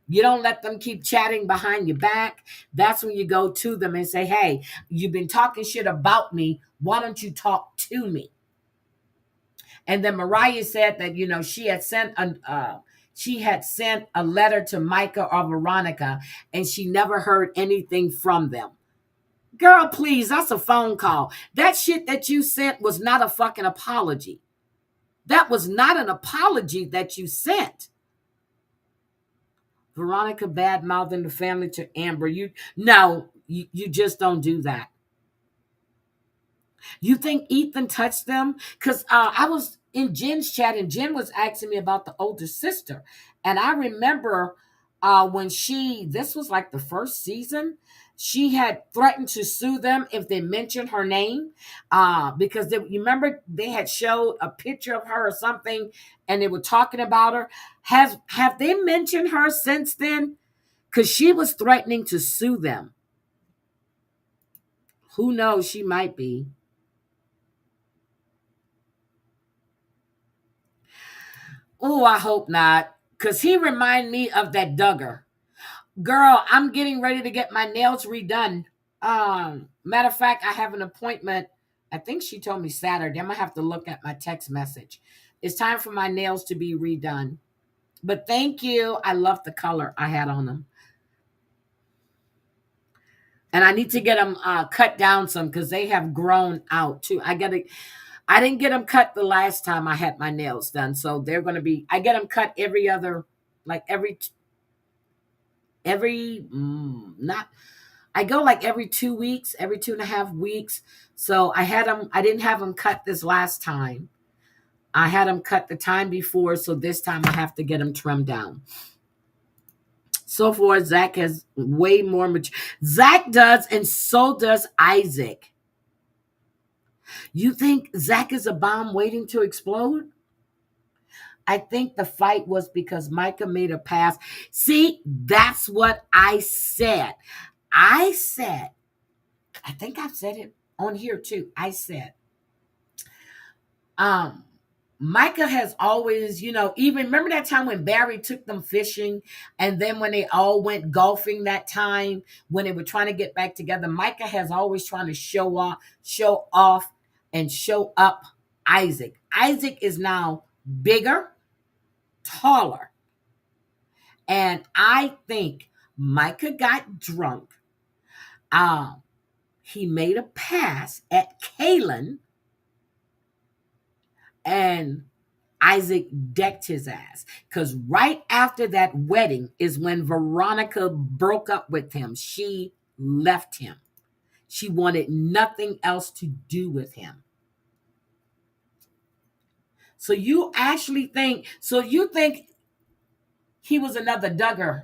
A: You don't let them keep chatting behind your back. That's when you go to them and say, hey, you've been talking shit about me. Why don't you talk to me? And then Mariah said that, she had sent a letter to Micah or Veronica, and she never heard anything from them. Girl, please, that's a phone call. That shit that you sent was not a fucking apology. That was not an apology that you sent. Veronica bad-mouthing the family to Amber. You just don't do that. You think Ethan touched them? Because I was in Jen's chat, and Jen was asking me about the older sister. And I remember when this was like the first season, she had threatened to sue them if they mentioned her name. Because you remember they had showed a picture of her or something, and they were talking about her. Have they mentioned her since then? Because she was threatening to sue them. Who knows? She might be. Oh, I hope not. Because he reminded me of that Duggar. Girl, I'm getting ready to get my nails redone. Matter of fact, I have an appointment. I think she told me Saturday. I'm going to have to look at my text message. It's time for my nails to be redone. But thank you. I love the color I had on them. And I need to get them cut down some because they have grown out too. I didn't get them cut the last time I had my nails done. So they're going to be, I get them cut I go like every 2 weeks, every 2.5 weeks. So I didn't have them cut this last time. I had them cut the time before. So this time I have to get them trimmed down. So far, Zach has way more mature. Zach does, and so does Isaac. You think Zach is a bomb waiting to explode? I think the fight was because Micah made a pass. See, that's what I said. I said, I think I've said it on here too. I said, um, Micah has always, even remember that time when Barry took them fishing, and then when they all went golfing that time when they were trying to get back together, Micah has always trying to show off, and show up Isaac. Isaac is now bigger, taller, and I think Micah got drunk. Um, he made a pass at Kaylin, and Isaac decked his ass. Because right after that wedding is when Veronica broke up with him. She left him. She wanted nothing else to do with him. So you think he was another Duggar?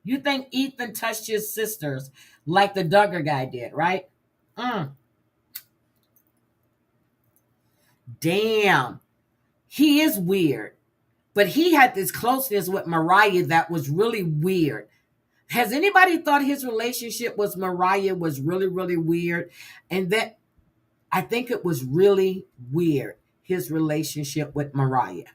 A: You think Ethan touched his sisters like the Duggar guy did, right? Mm, damn. He is weird. But he had this closeness with Mariah that was really weird. Has anybody thought his relationship with Mariah was really, really weird? And that I think it was really weird, his relationship with Mariah.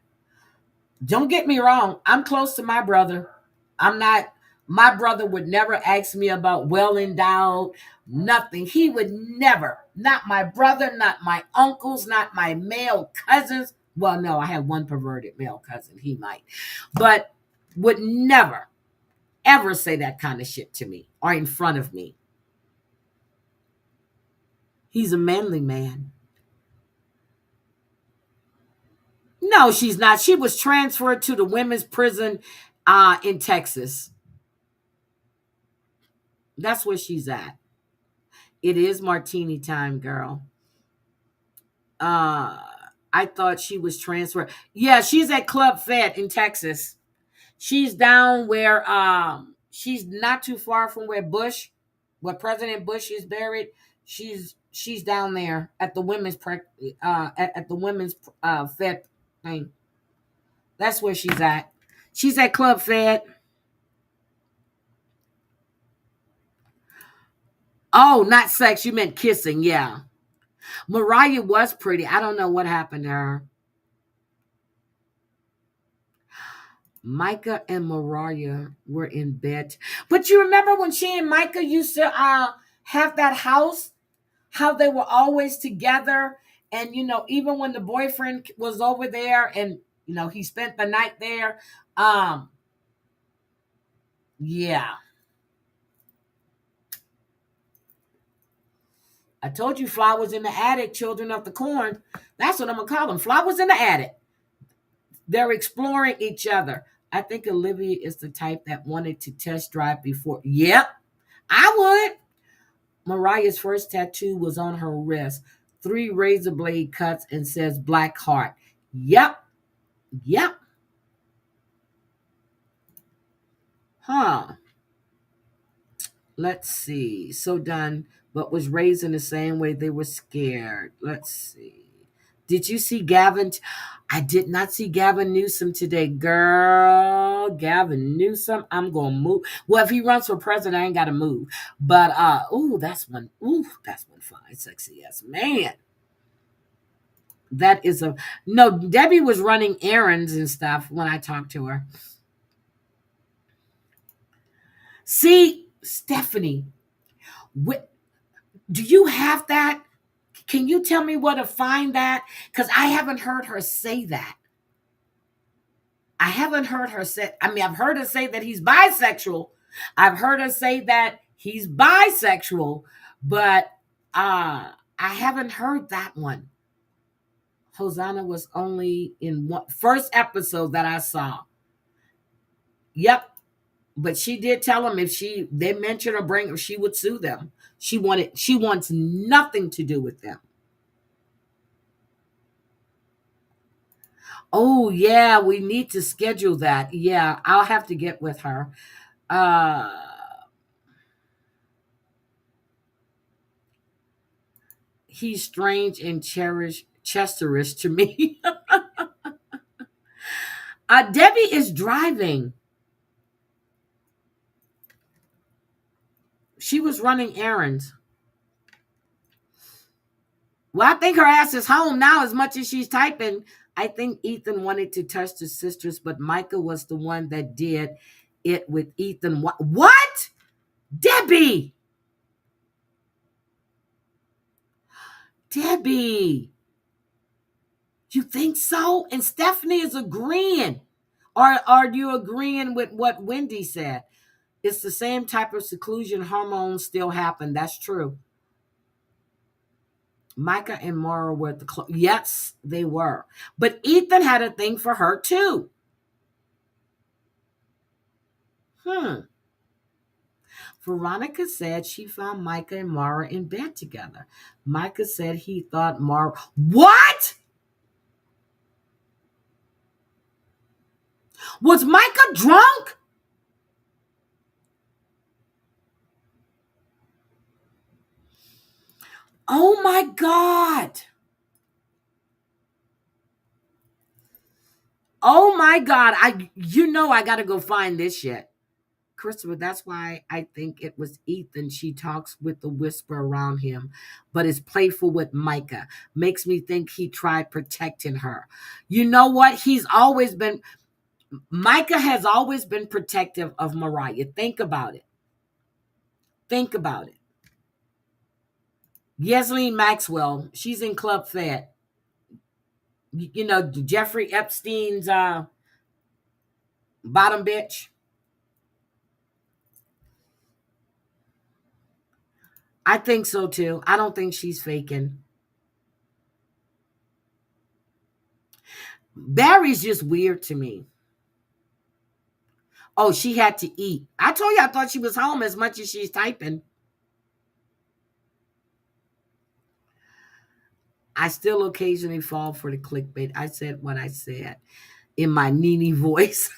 A: Don't get me wrong, I'm close to my brother. I'm not, my brother would never ask me about well endowed, nothing. He would never, not my brother, not my uncles, not my male cousins. Well, no, I have one perverted male cousin. He might, but would never, ever say that kind of shit to me or in front of me. He's a manly man. No, she's not. She was transferred to the women's prison in Texas. That's where she's at. It is martini time, girl. Uh, I thought she was transferred. Yeah, she's at Club Fed in Texas. She's down where she's not too far from where President Bush is buried. She's down there at the at the women's Fed thing. That's where she's at. She's at Club Fed. Oh, not sex. You meant kissing. Yeah. Mariah was pretty. I don't know what happened to her. Micah and Mariah were in bed. But you remember when she and Micah used to have that house? How they were always together. And, even when the boyfriend was over there and, he spent the night there. Um, yeah. I told you flowers in the attic, children of the corn. That's what I'm going to call them. Flowers in the attic. They're exploring each other. I think Olivia is the type that wanted to test drive before. Yep, I would. Mariah's first tattoo was on her wrist. 3 razor blade cuts and says Black Heart. Yep. Yep. Huh. Let's see. So done, but was raised in the same way they were scared. Let's see. Did you see Gavin? I did not see Gavin Newsom today, girl. Gavin Newsom, I'm gonna move. Well, if he runs for president, I ain't gotta move. But that's one fine, sexy ass man. That is a no. Debbie was running errands and stuff when I talked to her. See, Stephanie, do you have that? Can you tell me where to find that? Because I haven't heard her say that. I haven't heard her say, I've heard her say that he's bisexual. I've heard her say that he's bisexual, but I haven't heard that one. Hosanna was only in one first episode that I saw. Yep. But she did tell him if they mention or bring her, she would sue them. She wants nothing to do with them. Oh yeah, we need to schedule that. Yeah, I'll have to get with her. Uh He's strange and Chesterish to me. Debbie is driving. She was running errands. Well, I think her ass is home now as much as she's typing. I think Ethan wanted to touch the sisters, but Micah was the one that did it with Ethan. What? Debbie! Debbie! You think so? And Stephanie is agreeing. Or are you agreeing with what Wendy said? It's the same type of seclusion. Hormones still happen. That's true. Micah and Mara were yes, they were. But Ethan had a thing for her too. Veronica said she found Micah and Mara in bed together. Micah said he thought Mara. What? Was Micah drunk? Oh my God. Oh my God. I gotta go find this shit. Christopher, that's why I think it was Ethan. She talks with the whisper around him, but is playful with Micah. Makes me think he tried protecting her. You know what? Micah has always been protective of Mariah. Think about it. Think about it. Yesleen Maxwell, she's in Club Fed. You know, Jeffrey Epstein's bottom bitch. I think so too. I don't think she's faking. Barry's just weird to me. Oh, she had to eat. I told you I thought she was home as much as she's typing. I still occasionally fall for the clickbait. I said what I said in my Nene voice.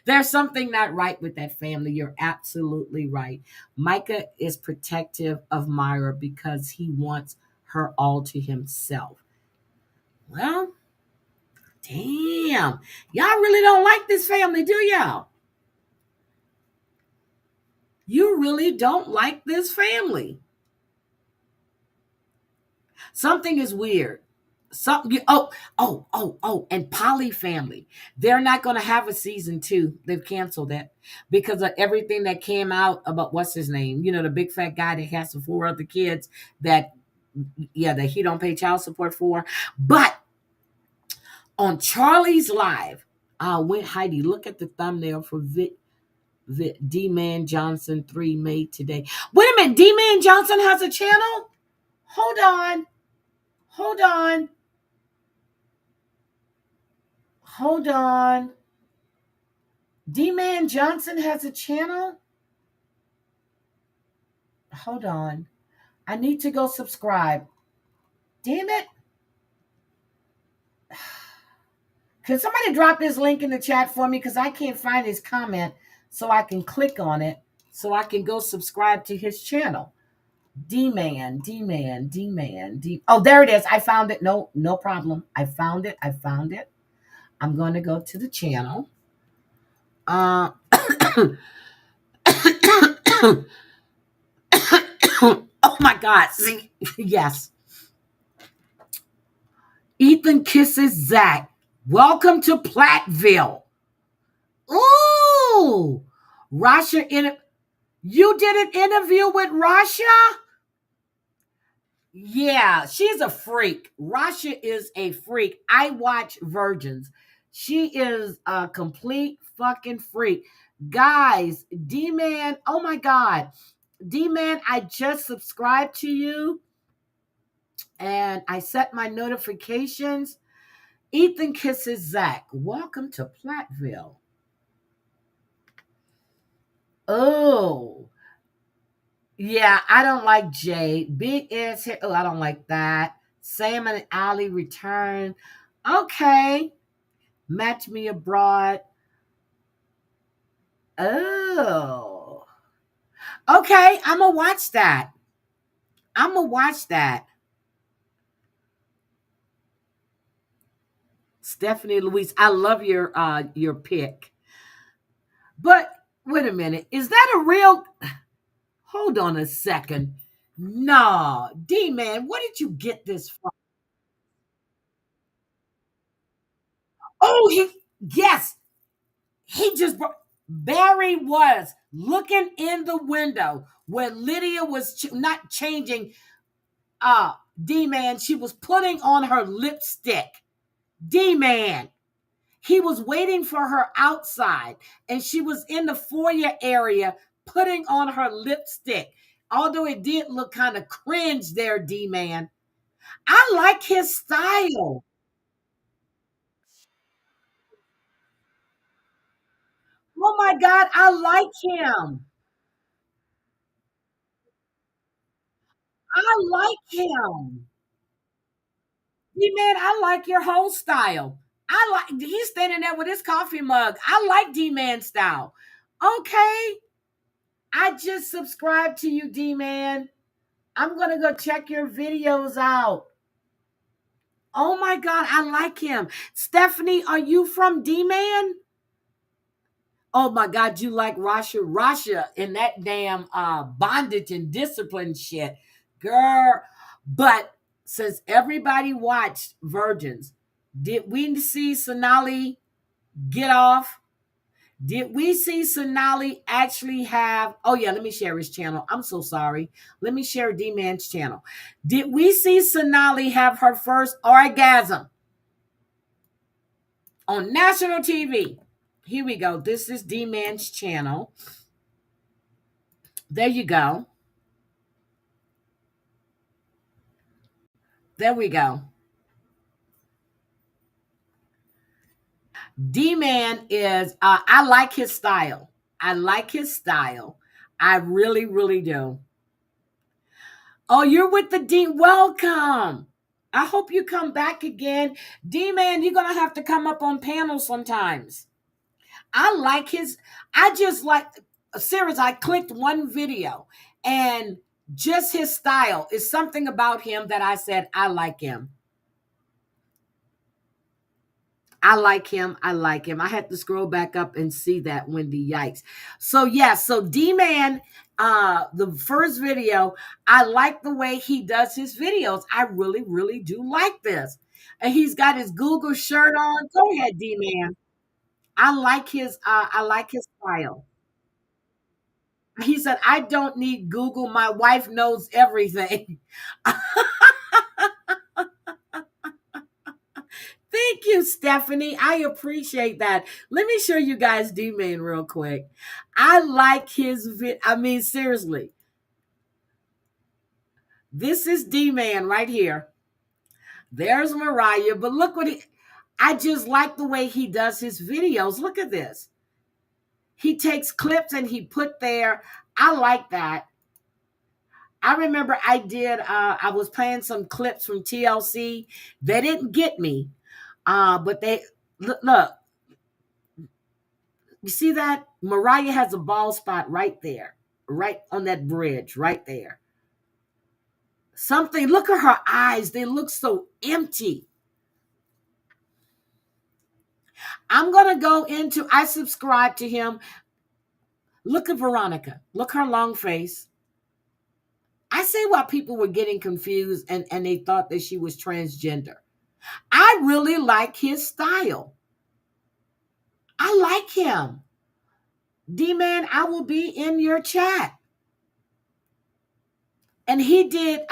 A: There's something not right with that family. You're absolutely right. Micah is protective of Myra because he wants her all to himself. Well, damn. Y'all really don't like this family, do y'all? You really don't like this family. Something is weird. And Polly family. They're not going to have a season 2. They've canceled it because of everything that came out about what's his name. You know, the big fat guy that has the 4 other kids that he don't pay child support for. But on Charlie's Live, when Heidi, look at the thumbnail for D-Man Johnson 3 made today. Wait a minute, D-Man Johnson has a channel? Hold on. D-Man Johnson has a channel? Hold on. I need to go subscribe. Damn it. Can somebody drop his link in the chat for me? Because I can't find his comment so I can click on it so I can go subscribe to his channel. D-Man. Oh, there it is. I found it. No problem. I found it. I'm going to go to the channel. Oh my God. See? Yes. Ethan kisses Zach. Welcome to Plathville. Ooh. You did an interview with Rasha? Yeah, she's a freak. Rasha is a freak. I watch Virgins. She is a complete fucking freak. Guys, D-Man, oh my God. D-Man, I just subscribed to you and I set my notifications. Ethan kisses Zach. Welcome to Plathville. Oh. Yeah, I don't like Jay. Big ass hair. Oh, I don't like that. Sam and Ali return. Okay. Match me abroad. Oh. Okay, I'm going to watch that. I'm gonna watch that. Stephanie Louise, I love your pick. But wait a minute, is that a real? Hold on a second. No, D man, where did you get this from? Oh, yes, he just Barry was looking in the window where Lydia was not changing. D man, she was putting on her lipstick. D man, he was waiting for her outside, and she was in the foyer area putting on her lipstick. Although it did look kind of cringe there, D man. I like his style. Oh my God, I like him. I like him. D man, I like your whole style. I like he's standing there with his coffee mug. I like D man style. Okay. I just subscribed to you, D man. I'm gonna go check your videos out. Oh my God, I like him. Stephanie, are you from D Man? Oh my God, you like Rasha and that damn bondage and discipline shit. Girl. But since everybody watched Virgins, did we see Sonali get off? Did we see Sonali actually have? Oh, yeah, let me share his channel. I'm so sorry. Let me share D Man's channel. Did we see Sonali have her first orgasm on national TV? Here we go. This is D Man's channel. There you go. There we go. D Man is, I like his style. I like his style. I really, really do. Oh, you're with the D. Welcome. I hope you come back again. D Man, you're going to have to come up on panels sometimes. I like his, I just like, serious, I clicked one video and just his style is something about him that I said, I like him. I like him. I like him. I had to scroll back up and see that, Wendy. Yikes. So yeah, so D Man, the first video, I like the way he does his videos. I really, really do like this. And he's got his Google shirt on. Go ahead, D Man. I like his style. He said, I don't need Google. My wife knows everything. Thank you, Stephanie. I appreciate that. Let me show you guys D-Man real quick. I like his I mean, seriously. This is D-Man right here. There's Mariah, but look what I just like the way he does his videos. Look at this. He takes clips and he put there. I like that. I remember I was playing some clips from TLC. They didn't get me. But they look, you see that? Mariah has a bald spot right there, right on that bridge, right there. Something, look at her eyes. They look so empty. I'm going to go into, I subscribe to him. Look at Veronica. Look her long face. I see why people were getting confused and they thought that she was transgender. I really like his style. I like him. D-Man, I will be in your chat. And he did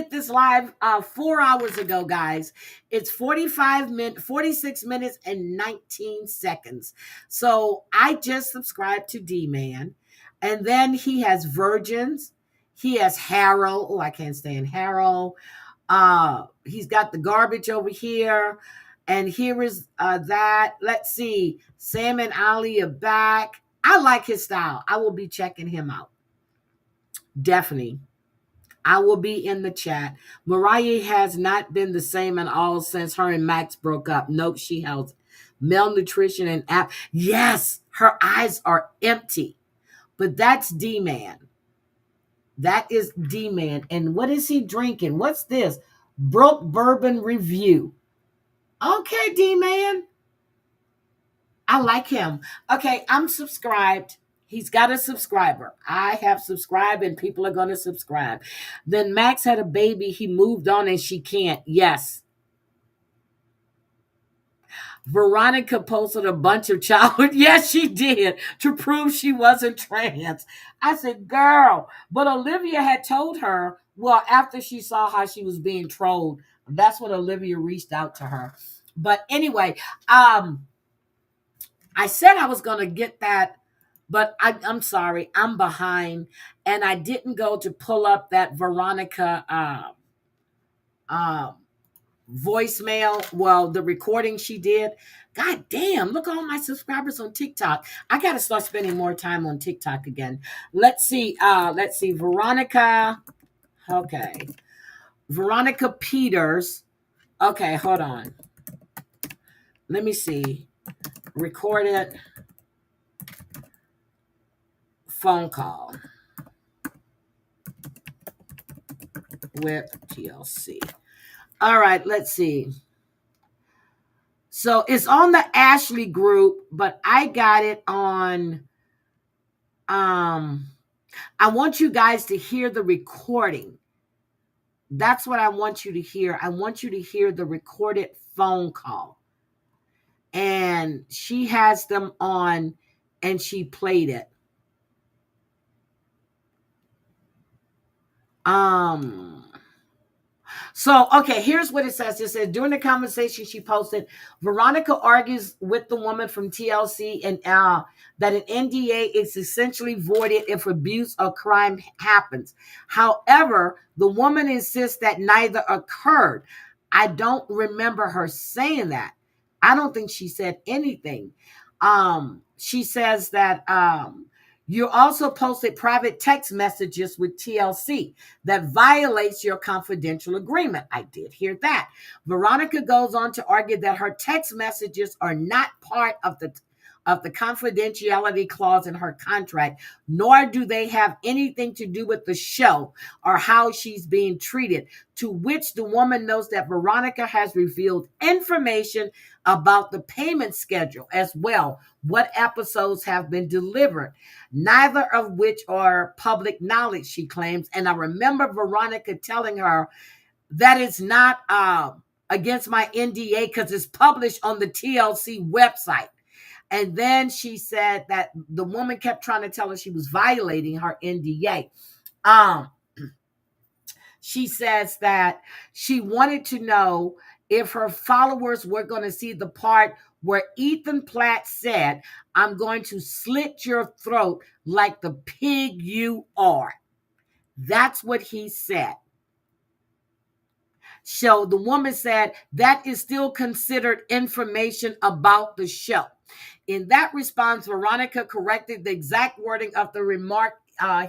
A: this live 4 hours ago, guys. It's 46 minutes and 19 seconds. So I just subscribed to D-Man. And then he has Virgins. He has Harold. Oh, I can't stand Harold. He's got the garbage over here. And here is that. Let's see. Sam and Ali are back. I like his style. I will be checking him out. Definitely. I will be in the chat. Mariah has not been the same at all since her and Max broke up. Nope, she has malnutrition and yes, her eyes are empty. But that's D-Man. That is D-Man. And what is he drinking? What's this? Broke Bourbon Review. Okay, D-Man. I like him. Okay, I'm subscribed. He's got a subscriber. I have subscribed and people are going to subscribe. Then Max had a baby. He moved on and she can't. Yes. Veronica posted a bunch of childhood. Yes, she did to prove she wasn't trans. I said, girl. But Olivia had told her, well, after she saw how she was being trolled, that's when Olivia reached out to her. But anyway, I said I was going to get that, but I'm sorry, I'm behind, and I didn't go to pull up that Veronica um, voicemail. Well, the recording she did. God damn! Look at all my subscribers on TikTok. I got to start spending more time on TikTok again. Let's see. Let's see. Veronica. Okay. Veronica Peters. Okay, hold on. Let me see. Recorded phone call with TLC. All right, let's see. So it's on the Ashley group, but I got it on I want you guys to hear the recording. That's what I want you to hear. I want you to hear the recorded phone call. And she has them on and she played it. So, okay, here's what it says. It says, during the conversation she posted, Veronica argues with the woman from TLC and that an NDA is essentially voided if abuse or crime happens. However, the woman insists that neither occurred. I don't remember her saying that. I don't think she said anything. She says that you also posted private text messages with TLC that violates your confidential agreement. I did hear that. Veronica goes on to argue that her text messages are not part of the confidentiality clause in her contract, nor do they have anything to do with the show or how she's being treated, to which the woman knows that Veronica has revealed information about the payment schedule as well, what episodes have been delivered, neither of which are public knowledge, she claims. And I remember Veronica telling her that it's not against my NDA because it's published on the TLC website. And then she said that the woman kept trying to tell her she was violating her NDA. She says that she wanted to know if her followers were going to see the part where Ethan Platt said, I'm going to slit your throat like the pig you are. That's what he said. So the woman said that is still considered information about the show. In that response, Veronica corrected the exact wording of the remark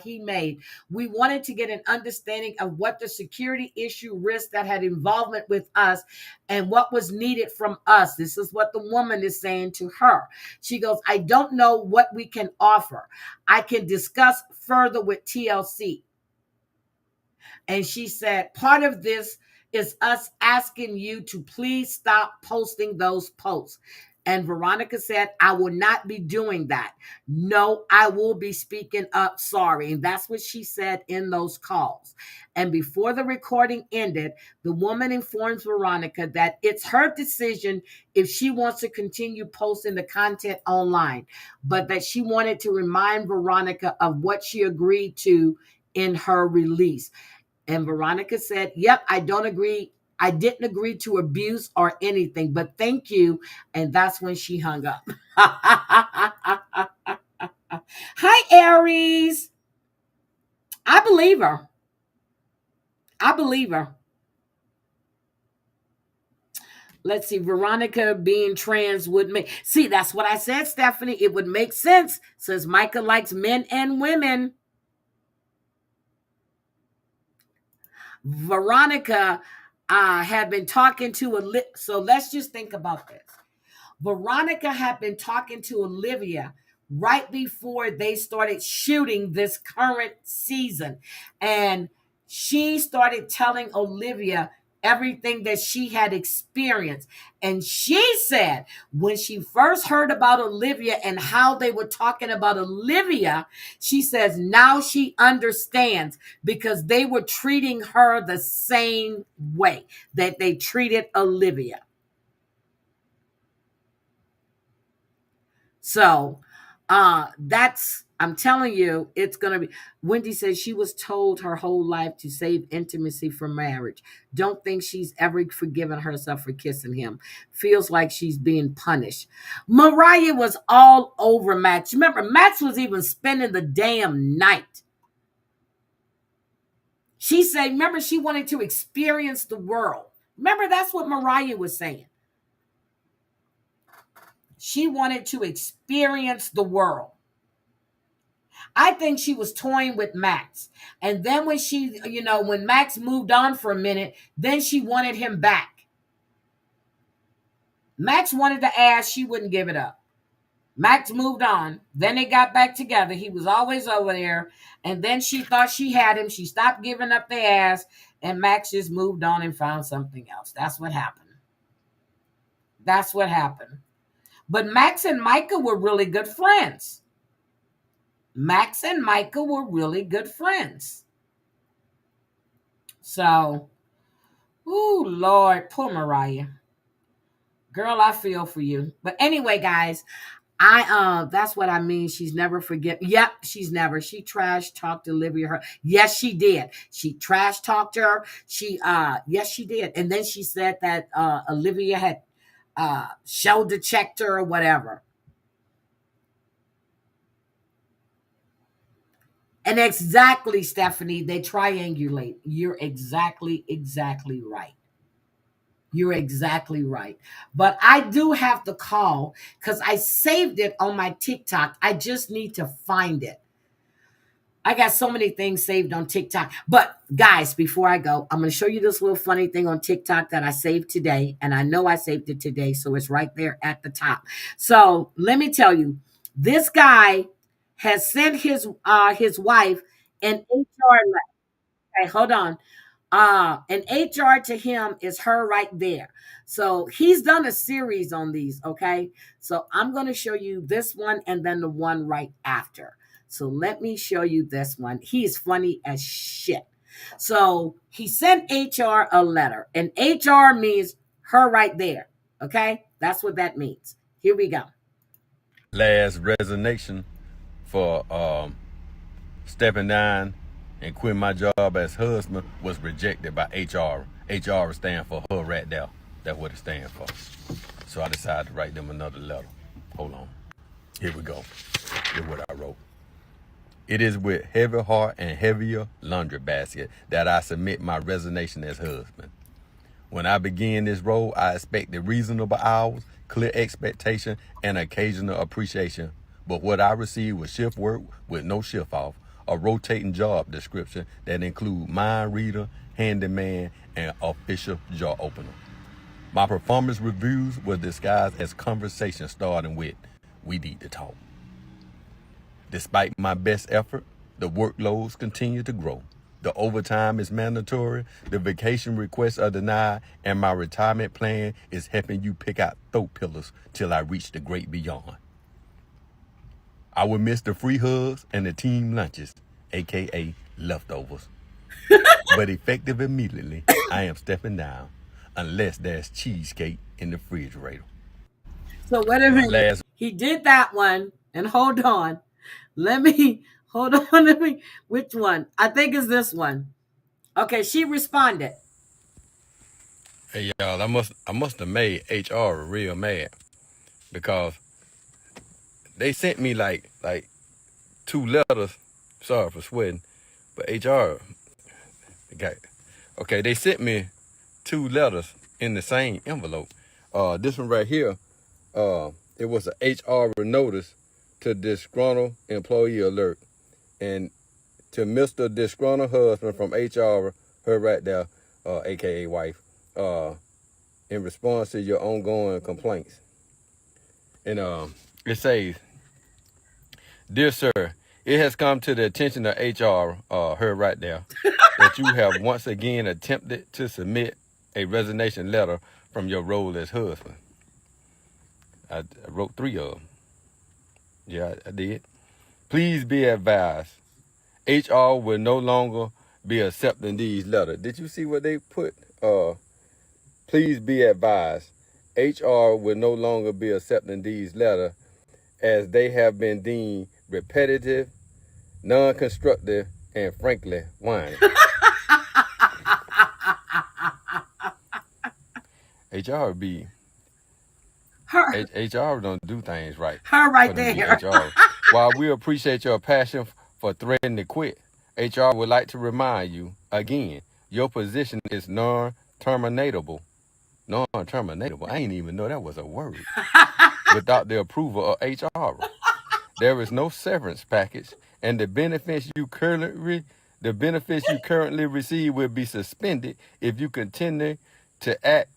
A: he made. We wanted to get an understanding of what the security issue risk that had involvement with us and what was needed from us. This is what the woman is saying to her. She goes, I don't know what we can offer. I can discuss further with TLC. And she said, part of this is us asking you to please stop posting those posts. And Veronica said, I will not be doing that. No, I will be speaking up. Sorry. And that's what she said in those calls. And before the recording ended, the woman informs Veronica that it's her decision if she wants to continue posting the content online, but that she wanted to remind Veronica of what she agreed to in her release. And Veronica said, yep, I don't agree. I didn't agree to abuse or anything, but thank you. And that's when she hung up. Hi, Aries. I believe her. I believe her. Let's see. Veronica being trans would make... See, that's what I said, Stephanie. It would make sense, says Micah likes men and women. Veronica had been talking to so let's just think about this. Veronica had been talking to Olivia right before they started shooting this current season. And she started telling Olivia everything that she had experienced. And she said when she first heard about Olivia and how they were talking about Olivia, she says now she understands because they were treating her the same way that they treated Olivia. So that's, I'm telling you, it's gonna be. Wendy says she was told her whole life to save intimacy for marriage. Don't think she's ever forgiven herself for kissing him. Feels like she's being punished. Mariah was all over Max. Remember, Max was even spending the damn night. She said, remember, she wanted to experience the world. Remember, that's what Mariah was saying. She wanted to experience the world. I think she was toying with Max. And then when she, when Max moved on for a minute, then she wanted him back. Max wanted the ass, she wouldn't give it up. Max moved on. Then they got back together. He was always over there. And then she thought she had him. She stopped giving up the ass. And Max just moved on and found something else. That's what happened. That's what happened. But Max and Micah were really good friends. Max and Micah were really good friends. So, ooh, Lord, poor Mariah. Girl, I feel for you. But anyway, guys, that's what I mean. She's never forget. Yep, she's never. She trash talked Olivia her. Yes, she did. She trash talked her. Yes, she did. And then she said that Olivia had shoulder checked her or whatever. And exactly, Stephanie, they triangulate. You're exactly right. You're exactly right. But I do have to call because I saved it on my TikTok. I just need to find it. I got so many things saved on TikTok. But guys, before I go, I'm going to show you this little funny thing on TikTok that I saved today. And I know I saved it today, so it's right there at the top. So let me tell you, this guy has sent his wife an HR letter. Okay, hold on. An HR to him is her right there. So he's done a series on these, okay? So I'm going to show you this one and then the one right after. So let me show you this one. He is funny as shit. So he sent HR a letter, and HR means her right there, okay? That's what that means. Here we go.
B: Last resignation for stepping down and quitting my job as husband was rejected by HR. HR stands for her right there. That's what it stands for. So I decided to write them another letter. Hold on. Here we go. Here's what I wrote. It is with heavy heart and heavier laundry basket that I submit my resignation as husband. When I began this role, I expected reasonable hours, clear expectation, and occasional appreciation. But what I received was shift work with no shift off, a rotating job description that include mind reader, handyman, and official jar opener. My performance reviews were disguised as conversation starting with, "We need to talk." Despite my best effort, the workloads continue to grow. The overtime is mandatory, the vacation requests are denied, and my retirement plan is helping you pick out throat pillars till I reach the great beyond. I will miss the free hugs and the team lunches, aka leftovers. But effective immediately, I am stepping down unless there's cheesecake in the refrigerator.
A: So wait a
B: My
A: minute.
B: last
A: He did that one, and hold on. Let me hold on. Let me. Which one? I think it's this one. Okay, she responded.
B: Hey y'all, I must have made HR real mad because they sent me like two letters. Sorry for sweating, but HR got okay. They sent me two letters in the same envelope. This one right here, it was a HR notice to disgruntled employee alert, and to Mr. Disgruntled husband from HR, her right there, aka wife, in response to your ongoing complaints. And it says, Dear sir, it has come to the attention of HR, her right there, that you have once again attempted to submit a resignation letter from your role as husband. I wrote 3 of them. Yeah, I did. Please be advised, HR will no longer be accepting these letters. Did you see what they put? Please be advised, HR will no longer be accepting these letters as they have been deemed repetitive, non-constructive, and frankly whiny. HR be
A: Her,
B: HR don't do things right.
A: her right
B: For them to be
A: there.
B: HR. While we appreciate your passion for threatening to quit, HR would like to remind you again, your position is non-terminatable. Non-terminatable. I ain't even know that was a word. Without the approval of HR. There is no severance package, and the benefits you currently receive will be suspended if you continue to act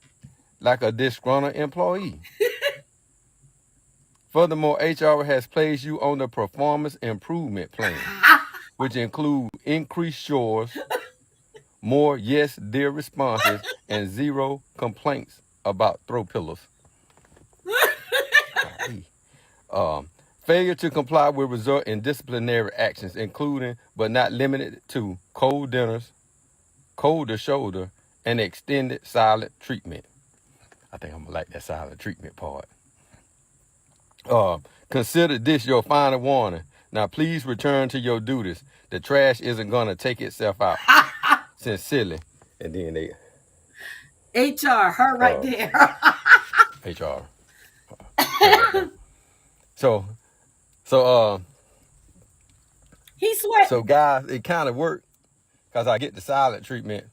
B: like a disgruntled employee. Furthermore, HR has placed you on the performance improvement plan, which include increased chores, more yes dear responses, and 0 complaints about throw pillows. Failure to comply will result in disciplinary actions, including but not limited to cold dinners, colder shoulder, and extended silent treatment. I think I'm gonna like that silent treatment part. Consider this your final warning. Now please return to your duties. The trash isn't gonna take itself out. Sincerely. And then they
A: HR, her right there.
B: HR. So
A: He sweat.
B: so guys, it kind of worked because I get the silent treatment,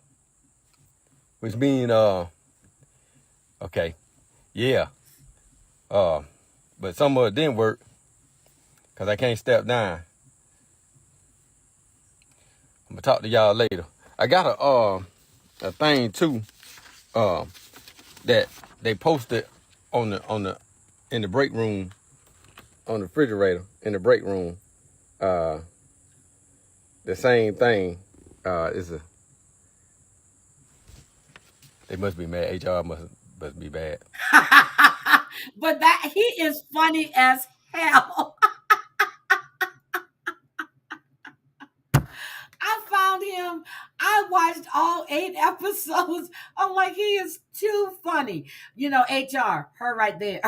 B: which means okay, yeah. But some of it didn't work because I can't step down. I'm gonna talk to y'all later. I got a thing too that they posted on the in the break room, on the refrigerator in the break room. The same thing is a. They must be mad. HR must be bad.
A: But that he is funny as hell. I found him. I watched all 8 episodes. I'm like, he is too funny. You know, HR, her right there.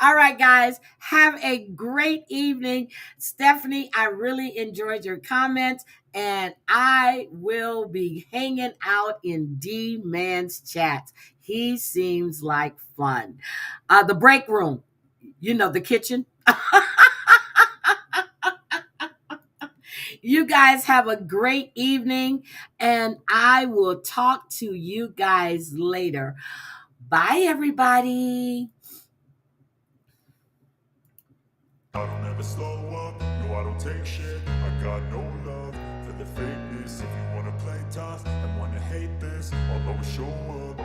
A: All right, guys, have a great evening. Stephanie, I really enjoyed your comments, and I will be hanging out in D-Man's chats. He seems like fun. The break room, you know, the kitchen. You guys have a great evening, and I will talk to you guys later. Bye, everybody.
C: I don't ever slow up, no I don't take shit. I got no love for the fakeness. If you wanna play tough and wanna hate this, I'll always show up.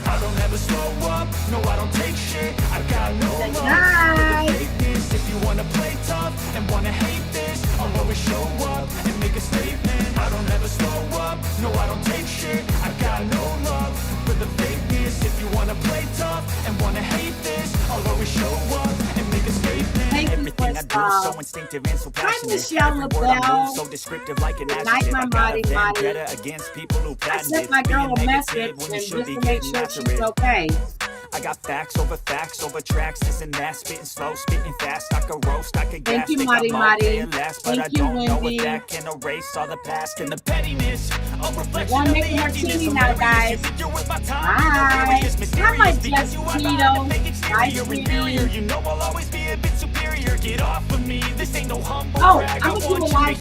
C: I don't ever slow up, no I don't take shit. I got no love for the fakeness. If you wanna play tough and wanna hate this, I'll always show up and make a statement. I don't ever slow up, no I don't take shit. I got no love for the fakeness. If you wanna play tough and wanna hate this, I'll always show up and make a statement.
D: Everything I do is so instinctive and so passionate.
A: Michelle
D: Every word I
A: LaBelle.
D: move so descriptive like an
A: Good
D: adjective.
A: night,
D: I
A: my
D: got a
A: mighty, mighty.
D: vendetta against people who
A: I
D: patent
A: sent
D: it.
A: my girl a
D: Being
A: message
D: negative when you
A: and
D: should
A: just
D: be
A: to make
D: getting
A: sure
D: after
A: she's
D: it.
A: okay.
D: I got facts over tracks, this and that, spitting slow, spitting fast. I could roast, I could
A: Thank
D: gas,
A: you,
D: think
A: Marty,
D: I'm
A: Marty.
D: okay and last, but
A: Thank
D: I
A: you,
D: don't know
A: Wendy.
D: if that can erase all the past and the pettiness. A reflection
A: One
D: of
A: make
D: the
A: martini
D: emptiness.
A: now,
D: Hilarious.
A: guys.
D: You think you're worth my time?
A: Bye.
D: Delirious,
A: Have
D: mysterious,
A: my
D: because you are
A: Jessito.
D: behind a fake
A: Bye,
D: exterior.
A: sweetie.
D: Inferior, you know I'll always be a bit superior. Get off of me, this ain't no humble
A: Oh,
D: brag.
A: I'm
D: I
A: gonna do
D: want
A: a
D: you
A: live
D: to